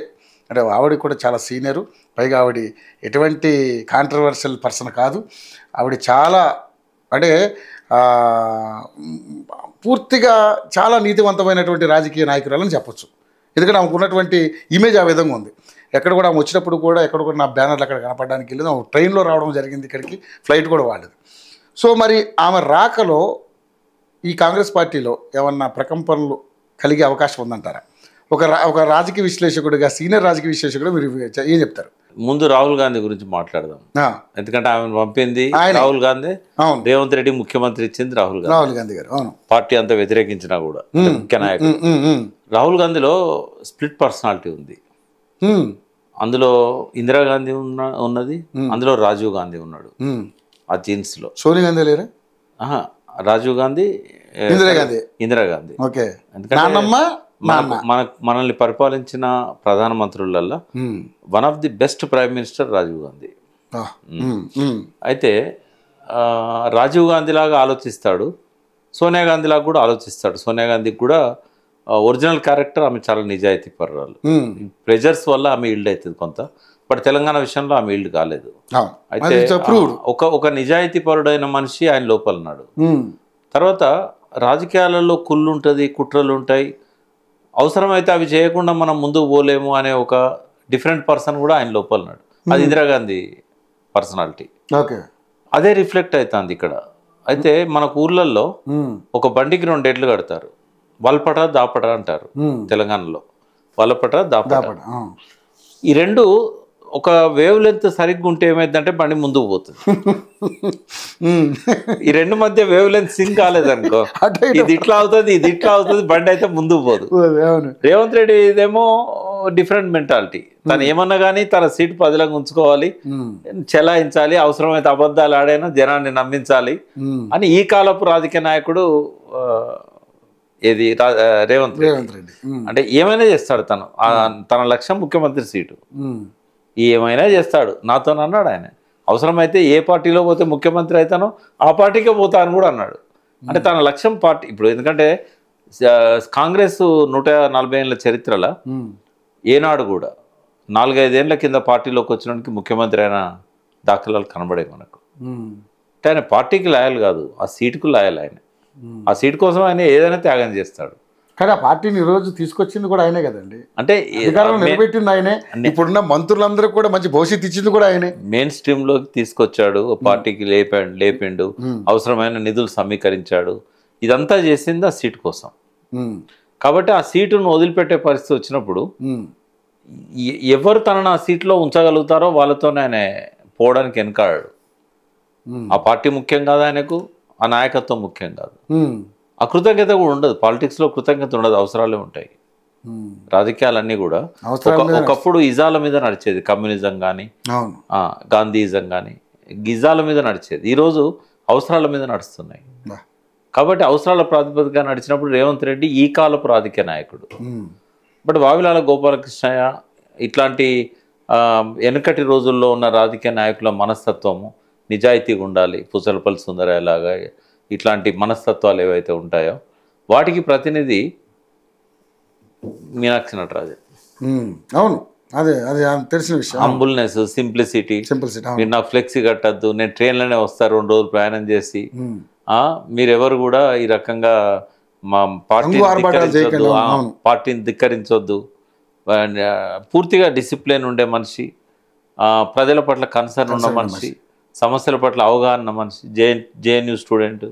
అంటే ఆవిడ కూడా చాలా సీనియరు, పైగా ఆవిడ ఎటువంటి కాంట్రవర్షియల్ పర్సన్ కాదు. ఆవిడ చాలా అంటే పూర్తిగా చాలా నీతివంతమైనటువంటి రాజకీయ నాయకురాలని చెప్పొచ్చు. ఎందుకంటే ఆమెకు ఉన్నటువంటి ఇమేజ్ ఆ విధంగా ఉంది. ఎక్కడ కూడా ఆమె వచ్చినప్పుడు కూడా ఎక్కడ కూడా నా బ్యానర్లు అక్కడ కనపడడానికి వెళ్ళేది. ఆమె ట్రైన్లో రావడం జరిగింది ఇక్కడికి, ఫ్లైట్ కూడా వాడేది. సో మరి ఆమె రాకలో ఈ కాంగ్రెస్ పార్టీలో ఏమన్నా ప్రకంపనలు కలిగే అవకాశం ఉందంటారా? ఒక రాజకీయ విశ్లేషకుడిగా, సీనియర్ రాజకీయ విశ్లేషకుడు మీరు ఏం చెప్తారు?
ముందు రాహుల్ గాంధీ గురించి మాట్లాడదాం. ఎందుకంటే ఆమెను పంపింది రాహుల్ గాంధీ, రేవంత్ రెడ్డి ముఖ్యమంత్రి ఇచ్చింది రాహుల్ గాంధీ గారు. అవును, పార్టీ అంతా వ్యతిరేకించినా కూడా ముఖ్య నాయకుడు. రాహుల్ గాంధీలో స్ప్లిట్ పర్సనాలిటీ ఉంది. అందులో ఇందిరాగాంధీ ఉన్నది, అందులో రాజీవ్ గాంధీ ఉన్నాడు. ఆ జీన్స్ లో
సోనియా గాంధీ లేరా?
రాజీవ్ గాంధీ, ఇందిరాగాంధీ. మనల్ని పరిపాలించిన ప్రధానమంత్రులల్లో one of the best prime minister Rajiv Gandhi. అయితే రాజీవ్ గాంధీ లాగా ఆలోచిస్తాడు, సోనియా గాంధీ లాగా కూడా ఆలోచిస్తాడు. సోనియా గాంధీకి కూడా ఒరిజినల్ క్యారెక్టర్ ఆమె చాలా నిజాయితీ పర్రాలు. ప్రెజర్స్ వల్ల ఆమె ఈల్డ్ అవుతుంది కొంత, బట్ తెలంగాణ విషయంలో ఆమె ఈల్డ్ కాలేదు. అయితే ఒక నిజాయితీ పరుడైన మనిషి ఆయన లోపల ఉన్నాడు. తర్వాత రాజకీయాలలో కుళ్ళు ఉంటుంది, కుట్రలు ఉంటాయి, అవసరమైతే అవి చేయకుండా మనం ముందుకు పోలేము అనే ఒక డిఫరెంట్ పర్సన్ కూడా ఆయన లోపల ఉన్నాడు. అది ఇందిరాగాంధీ పర్సనాలిటీ. అదే రిఫ్లెక్ట్ అవుతుంది ఇక్కడ. అయితే మనకు ఊర్లలో ఒక బండికి 2 ఎడ్లు కడతారు, వల్పట దాపట అంటారు తెలంగాణలో. వల్పట దాపట, ఈ రెండు ఒక వేవ్ లెంత్ సరిగ్గా ఉంటే ఏమైందంటే బండి ముందుకు పోతుంది. ఈ రెండు మధ్య వేవ్ లెంత్ సింక్ కాలేదనుకో, ఇది ఇట్లా అవుతుంది, ఇది ఇట్లా అవుతుంది, బండి అయితే ముందుకు పోదు. రేవంత్ రెడ్డి ఇదేమో డిఫరెంట్ మెంటాలిటీ. తను ఏమన్నా కానీ తన సీట్ పదిలంగా ఉంచుకోవాలి, చెలాయించాలి, అవసరమైతే అబద్ధాలు ఆడైనా జనాన్ని నమ్మించాలి అని ఈ కాలపు రాజకీయ నాయకుడు ఏది రేవంత్ రెడ్డి. అంటే ఏమైనా చేస్తాడు తను, తన లక్ష్యం ముఖ్యమంత్రి సీటు, ఏమైనా చేస్తాడు. నాతో అన్నాడు ఆయన, అవసరమైతే ఏ పార్టీలో పోతే ముఖ్యమంత్రి అవుతానో ఆ పార్టీకే పోతా అని కూడా అన్నాడు. అంటే తన లక్ష్యం పార్టీ. ఇప్పుడు ఎందుకంటే కాంగ్రెస్ 140 ఏళ్ళ చరిత్రలో ఏనాడు కూడా 4-5 ఏళ్ల కింద పార్టీలోకి వచ్చినానికి ముఖ్యమంత్రి అయిన దాఖలాలు కనబడే మనకు. అంటే ఆయన పార్టీకి లాయల్ కాదు, ఆ సీటుకు లాయల్. ఆయన ఆ సీటు కోసం ఆయన ఏదైనా త్యాగం చేస్తాడు.
కానీ ఆ పార్టీని ఈరోజు తీసుకొచ్చింది కూడా ఆయనే కదండి,
అంటే
అధికారంలో నిలబెట్టింది ఆయనే, ఇప్పుడున్న మంత్రులందరూ కూడా మంచి భవిష్యత్తు ఇచ్చింది కూడా ఆయనే.
మెయిన్ స్ట్రీమ్ లోకి తీసుకొచ్చాడు, పార్టీకి లేపిండు, అవసరమైన నిధులు సమీకరించాడు. ఇదంతా చేసింది ఆ సీటు కోసం. కాబట్టి ఆ సీటును వదిలిపెట్టే పరిస్థితి వచ్చినప్పుడు ఎవరు తనను ఆ సీట్లో ఉంచగలుగుతారో వాళ్ళతోనే ఆయన పోవడానికి వెనకాడాడు. ఆ పార్టీ ముఖ్యం కాదు ఆయనకు, ఆ నాయకత్వం ముఖ్యం కాదు. ఆ కృతజ్ఞత కూడా ఉండదు, పాలిటిక్స్లో కృతజ్ఞత ఉండదు, అవసరాలే ఉంటాయి. రాజకీయాలన్నీ కూడా ఒకప్పుడు ఇజాల మీద నడిచేది, కమ్యూనిజం కానీ గాంధీయిజం కానీ గిజాల మీద నడిచేది. ఈరోజు అవసరాల మీద నడుస్తున్నాయి. కాబట్టి అవసరాల ప్రాతిపదికగా నడిచినప్పుడు రేవంత్ రెడ్డి ఈ కాలపు రాజకీయ నాయకుడు. బట్ వావిలాల గోపాలకృష్ణయ్య ఇట్లాంటి వెనకటి రోజుల్లో ఉన్న రాజకీయ నాయకుల మనస్తత్వము నిజాయితీగా ఉండాలి, పుసలపల్లి సుందరయ్య లాగా ఇట్లాంటి మనస్తత్వాలు ఏవైతే ఉంటాయో వాటికి ప్రతినిధి మీనాక్షి నటరాజన్.
అవును, అదే అదే తెలిసిన విషయం.
Humbleness, simplicity. మీరు నాకు ఫ్లెక్సీ కట్టద్దు, నేను ట్రైన్లోనే వస్తా 2 రోజులు ప్రయాణం చేసి, మీరెవరు కూడా ఈ రకంగా మా పార్టీని ధిక్కరించొద్దు, పూర్తిగా డిసిప్లిన్ ఉండే మనిషి, ప్రజల పట్ల కన్సర్న్ ఉన్న మనిషి, సమస్యల పట్ల అవగాహన మనిషి, జేఎన్యూ స్టూడెంట్.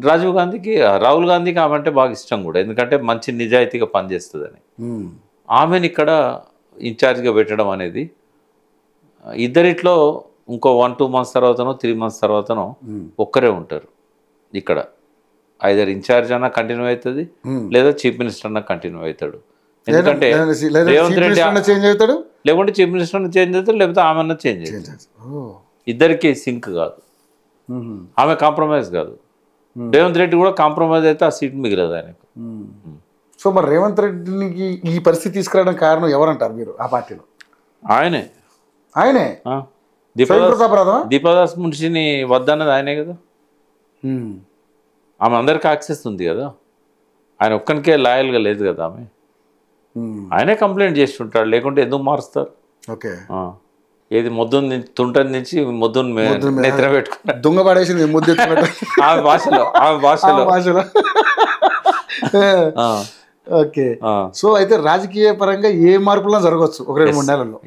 రాహుల్ గాంధీకి ఆమె అంటే బాగా ఇష్టం కూడా, ఎందుకంటే మంచి నిజాయితీగా పనిచేస్తుందని. ఆమెను ఇక్కడ ఇన్ఛార్జ్గా పెట్టడం అనేది ఇద్దరిట్లో ఇంకో 1-2 మంత్స్ తర్వాతనో 3 మంత్స్ తర్వాతనో ఒక్కరే ఉంటారు ఇక్కడ. ఐదర్ ఇన్ఛార్జ్ అన్నా కంటిన్యూ అవుతుంది, లేదా చీఫ్ మినిస్టర్ అన్నా కంటిన్యూ అవుతాడు. ఎందుకంటే రేవంత్ రెడ్డి లేకుంటే చీఫ్ మినిస్టర్ చేంజ్ అవుతాడు, లేకపోతే ఆమె అన్న చేంజ్ అవుతుంది. ఇద్దరికి సింక్ కాదు, ఆమె కాంప్రమైజ్ కాదు. రేవంత్ రెడ్డి కూడా కాంప్రమైజ్ అయితే ఆ సీట్ మిగిలదు ఆయనకు.
సో మరి రేవంత్ రెడ్డికి ఈ పరిస్థితి తీసుకురావడం కారణం ఎవరంటారు మీరు ఆ పార్టీలో?
ఆయనే దీపదాస్ మున్షిని వద్దన్నది ఆయనే కదా. ఆమె అందరికి యాక్సెస్ ఉంది కదా, ఆయన ఒక్కనికే లాయల్గా లేదు కదా ఆమె. ఆయనే కంప్లైంట్ చేసి ఉంటాడు, లేకుంటే ఎందుకు మారుస్తారు?
ఓకే,
ఏది మొద్దుని తుంటని నుంచి మొద్దుని నెత్తిన పెట్టుకున్నాడు,
దొంగ పడేసింది ముద్దు
ఆమె భాషలో.
ఓకే, సో అయితే రాజకీయ పరంగా ఏ మార్పులా జరగవచ్చు 1-2-3 నెలల్లో.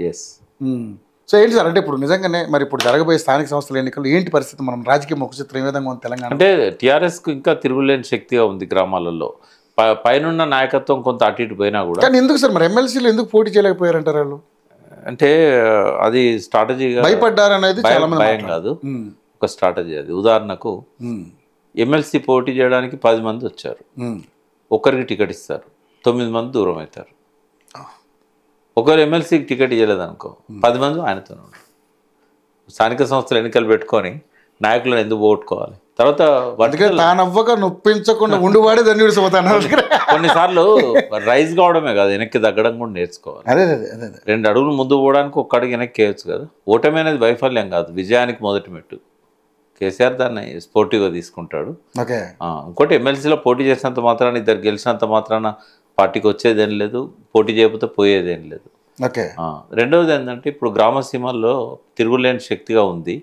సో ఏంటి సార్, అంటే ఇప్పుడు నిజంగానే మరి ఇప్పుడు జరగబోయే స్థానిక సంస్థల ఎన్నికలు ఏంటి పరిస్థితి? మనం రాజకీయ ముఖ చిత్రం ఏ విధంగా ఉంది తెలంగాణ?
అంటే టీఆర్ఎస్కు ఇంకా తిరుగులేని శక్తిగా ఉంది గ్రామాలలో. పైన నాయకత్వం కొంత అటు ఇటు పోయినా కూడా.
కానీ ఎందుకు సార్ మరి ఎమ్మెల్సీలు ఎందుకు పోటీ చేయలేకపోయారంటారు వాళ్ళు?
అంటే అది స్ట్రాటజీగా
భయపడ్డారు అనేది
భయం కాదు, ఒక స్ట్రాటజీ అది. ఉదాహరణకు ఎమ్మెల్సీ పోటీ చేయడానికి 10 మంది వచ్చారు, ఒకరికి టికెట్ ఇస్తారు, 9 మంది దూరం అవుతారు. ఒకరు ఎమ్మెల్సీకి టికెట్ ఇవ్వలేదు అనుకో, 10 మంది ఆయనతో ఉంటారు. స్థానిక సంస్థలు ఎన్నికలు పెట్టుకొని నాయకులను ఎందుకు పోగొట్టుకోవాలి? తర్వాత
తానవ్వక నొప్పించకుండా ఉండివాడే దాన్ని విడిచిపోతాను.
కొన్నిసార్లు రైజ్ కావడమే కాదు, వెనక్కి తగ్గడం కూడా నేర్చుకోవాలి. 2 అడుగులు ముందు పోవడానికి 1 అడుగు వెనక్కి వేయచ్చు కదా. ఓటమి అనేది వైఫల్యం కాదు, విజయానికి మొదటి మెట్టు. కేసీఆర్ దాన్ని స్పోర్టివ్గా తీసుకుంటాడు. ఇంకోటి ఎమ్మెల్సీలో పోటీ చేసినంత మాత్రాన, 2 గెలిచినంత మాత్రాన పార్టీకి వచ్చేదేం లేదు, పోటీ చేయకపోతే పోయేదేం లేదు.
ఓకే.
రెండవది ఏంటంటే ఇప్పుడు గ్రామ సీమల్లో తిరుగులేని శక్తిగా ఉంది.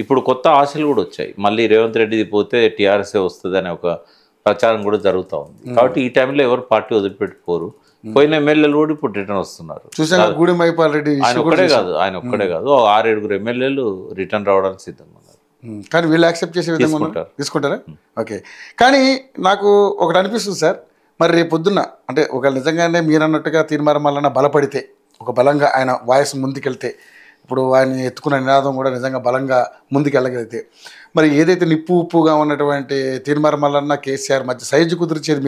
ఇప్పుడు కొత్త ఆశలు కూడా వచ్చాయి. మళ్ళీ రేవంత్ రెడ్డిది పోతే టీఆర్ఎస్ఏ వస్తుంది అనే ఒక ప్రచారం కూడా జరుగుతూ ఉంది. కాబట్టి ఈ టైంలో ఎవరు పార్టీ వదిలిపెట్టిపోరు. పోయిన ఎమ్మెల్యేలు కూడా ఇప్పుడు రిటర్న్ వస్తున్నారు. ఆయన ఒక్కడే కాదు 6-7 ఎమ్మెల్యేలు రిటర్న్ రావడానికి సిద్ధంగా ఉన్నారు.
కానీ వీళ్ళు యాక్సెప్ట్ చేసే విధంగా తీసుకుంటారా? ఓకే. కానీ నాకు ఒకటి అనిపిస్తుంది సార్, మరి రేపు పొద్దున్న అంటే ఒక నిజంగానే మీరు అన్నట్టుగా తీర్మానం వలన బలపడితే, ఒక బలంగా ఆయన వాయిస్ ముందుకెళ్తే, ఇప్పుడు ఆయన ఎత్తుకున్న నినాదం కూడా నిజంగా బలంగా ముందుకెళ్ళగలిగితే, మరి ఏదైతే నిప్పు ఉప్పుగా ఉన్నటువంటి తీర్మానం వలన కేసీఆర్ మధ్య సైజు కుదిర్చేది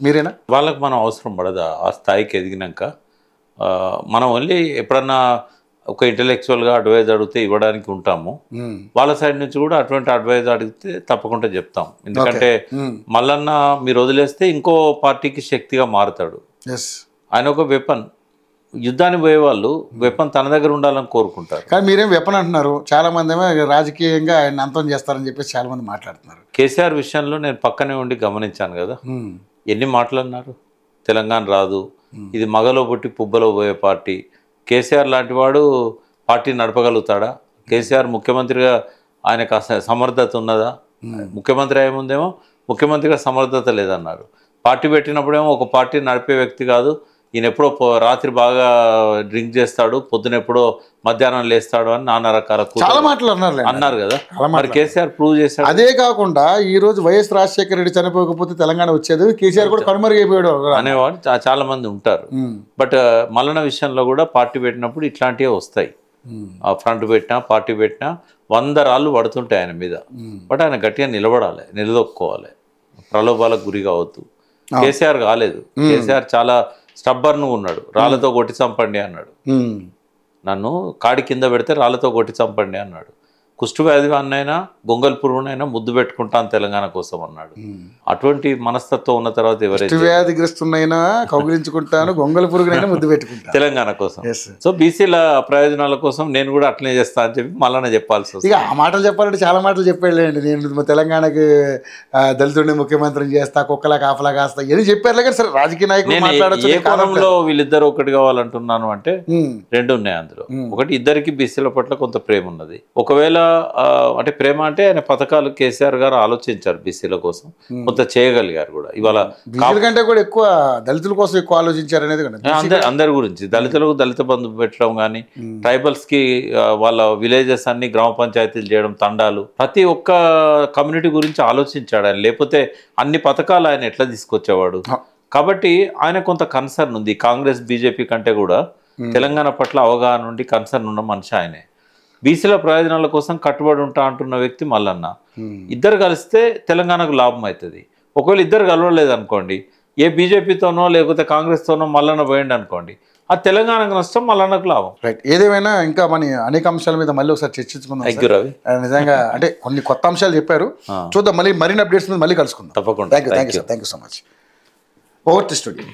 మీరేనా?
వాళ్ళకి మనం అవసరం పడదా? ఆ స్థాయికి ఎదిగినాక మనం ఓన్లీ ఎప్పుడన్నా ఒక ఇంటెలెక్చువల్గా అడ్వైజ్ అడిగితే ఇవ్వడానికి ఉంటాము. వాళ్ళ సైడ్ నుంచి కూడా అటువంటి అడ్వైజ్ అడిగితే తప్పకుండా చెప్తాం. ఎందుకంటే మల్లన్న మీరు వదిలేస్తే ఇంకో పార్టీకి శక్తిగా మారుతాడు. ఆయన ఒక వెపన్. యుద్ధానికి పోయే వాళ్ళు వెపన్ తన దగ్గర ఉండాలని కోరుకుంటారు.
కానీ మీరేం వెపన్ అంటున్నారు, చాలా మంది ఏమో రాజకీయంగా ఆయన అంతం చేస్తారని చెప్పేసి చాలా మంది మాట్లాడుతున్నారు.
కేసీఆర్ విషయంలో నేను పక్కనే ఉండి గమనించాను కదా, ఎన్ని మాటలన్నారు. తెలంగాణ రాదు, ఇది మగలో పుట్టి పుబ్బలో పోయే పార్టీ. కేసీఆర్ లాంటి వాడు పార్టీ నడపగలుగుతాడా? కేసీఆర్ ముఖ్యమంత్రిగా ఆయనకు సమర్థత ఉన్నదా? ముఖ్యమంత్రి ఏముందేమో ముఖ్యమంత్రిగా సమర్థత లేదన్నారు. పార్టీ పెట్టినప్పుడేమో ఒక పార్టీ నడిపే వ్యక్తి కాదు, ఈయన ఎప్పుడో రాత్రి బాగా డ్రింక్ చేస్తాడు, పొద్దున ఎప్పుడో మధ్యాహ్నం లేస్తాడు అని నానా రకాల
చాలా మాటలు
అన్నారు కదా. మరి కేసీఆర్ ప్రూవ్ చేశాడు.
అదే కాకుండా ఈ రోజు వైఎస్ రాజశేఖర రెడ్డి చనిపోకపోతే తెలంగాణ వచ్చేది, కేసీఆర్ కూడా కనుమరుగైపోయాడు
అనేవాడు చాలా మంది ఉంటారు. బట్ మల్లన్న విషయంలో కూడా పార్టీ పెట్టినప్పుడు ఇట్లాంటివే వస్తాయి. ఫ్రంట్ పెట్టినా పార్టీ పెట్టినా 100 రాళ్ళు పడుతుంటాయి ఆయన మీద. బట్ ఆయన గట్టిగా నిలబడాలి, నిలదొక్కోవాలి, ప్రలోభాలకు గురి కావద్దు. కేసీఆర్ కాలేదు. కేసీఆర్ చాలా స్టబ్బర్ను ఉన్నాడు. రాళ్ళతో కొట్టి చంపండి అన్నాడు. నన్ను కాడి కింద పెడితే రాళ్ళతో కొట్టి చంపండి అన్నాడు. కుష్ఠవ్యాధి అన్నైనా గొంగల్ పురుగునైనా ముద్దు పెట్టుకుంటాను తెలంగాణ కోసం అన్నాడు. అటువంటి మనస్తత్వం ఉన్న తర్వాత ఎవరైతే
వ్యాధిగ్రస్తున్నైనా కౌగిలించుకుంటాను, గొంగల్ పురుగునైనా ముద్దు పెట్టుకుంటాను
తెలంగాణ కోసం. సో బీసీల ప్రయోజనాల కోసం నేను కూడా అట్లనే చేస్తా అని చెప్పి మళ్ళీ చెప్పాల్సి వస్తుంది.
ఇక ఆ మాటలు చెప్పాలంటే చాలా మాటలు చెప్పాడులేండి. నేను తెలంగాణకి దళితుడిని ముఖ్యమంత్రిని చేస్తా, కుక్కలా కాఫలా కాస్తా ఇవన్నీ చెప్పారులే. కానీ సరే రాజకీయ నాయకులు మాట్లాడచ్చు.
ఏ కాలంలో వీళ్ళిద్దరు ఒకటి కావాలంటున్నాను అంటే 2 ఉన్నాయి అందులో. ఒకటి, ఇద్దరికి బీసీల పట్ల కొంత ప్రేమ ఉన్నది. ఒకవేళ అంటే ప్రేమ అంటే ఆయన పథకాలు కేసీఆర్ గారు ఆలోచించారు బీసీల కోసం, కొంత చేయగలిగారు కూడా. ఇవాళ
కంటే కూడా ఎక్కువ దళితుల కోసం ఎక్కువ ఆలోచించారు అనేది
అందరి గురించి. దళితులకు దళిత బంధు పెట్టడం కానీ, ట్రైబల్స్ కి వాళ్ళ విలేజెస్ అన్ని గ్రామ పంచాయతీలు చేయడం, తండాలు, ప్రతి ఒక్క కమ్యూనిటీ గురించి ఆలోచించాడు ఆయన. లేకపోతే అన్ని పథకాలు ఆయన ఎట్లా తీసుకొచ్చేవాడు? కాబట్టి ఆయన కొంత కన్సర్న్ ఉంది. కాంగ్రెస్ బీజేపీ కంటే కూడా తెలంగాణ పట్ల అవగాహన నుండి కన్సర్న్ ఉన్న మనిషి ఆయనే. బీసీల ప్రయోజనాల కోసం కట్టుబడి ఉంటా అంటున్న వ్యక్తి మల్లన్న. ఇద్దరు కలిస్తే తెలంగాణకు లాభం అవుతుంది. ఒకవేళ ఇద్దరు కలవలేదు అనుకోండి, ఏ బీజేపీతోనో లేకపోతే కాంగ్రెస్తోనో మల్లన్న పోయింది అనుకోండి, ఆ తెలంగాణకు నష్టం, మల్లన్నకు లాభం.
రైట్. ఏదేమైనా ఇంకా మన అనేక అంశాల మీద మళ్ళీ ఒకసారి చర్చించుకుందాం. నిజంగా అంటే కొన్ని కొత్త అంశాలు చెప్పారు, చూద్దాం. మళ్ళీ మరిన్ని అప్డేట్స్ మీద మళ్ళీ కలుసుకుందాం.
తప్పకుండా.
Thank you so much. Over to studio.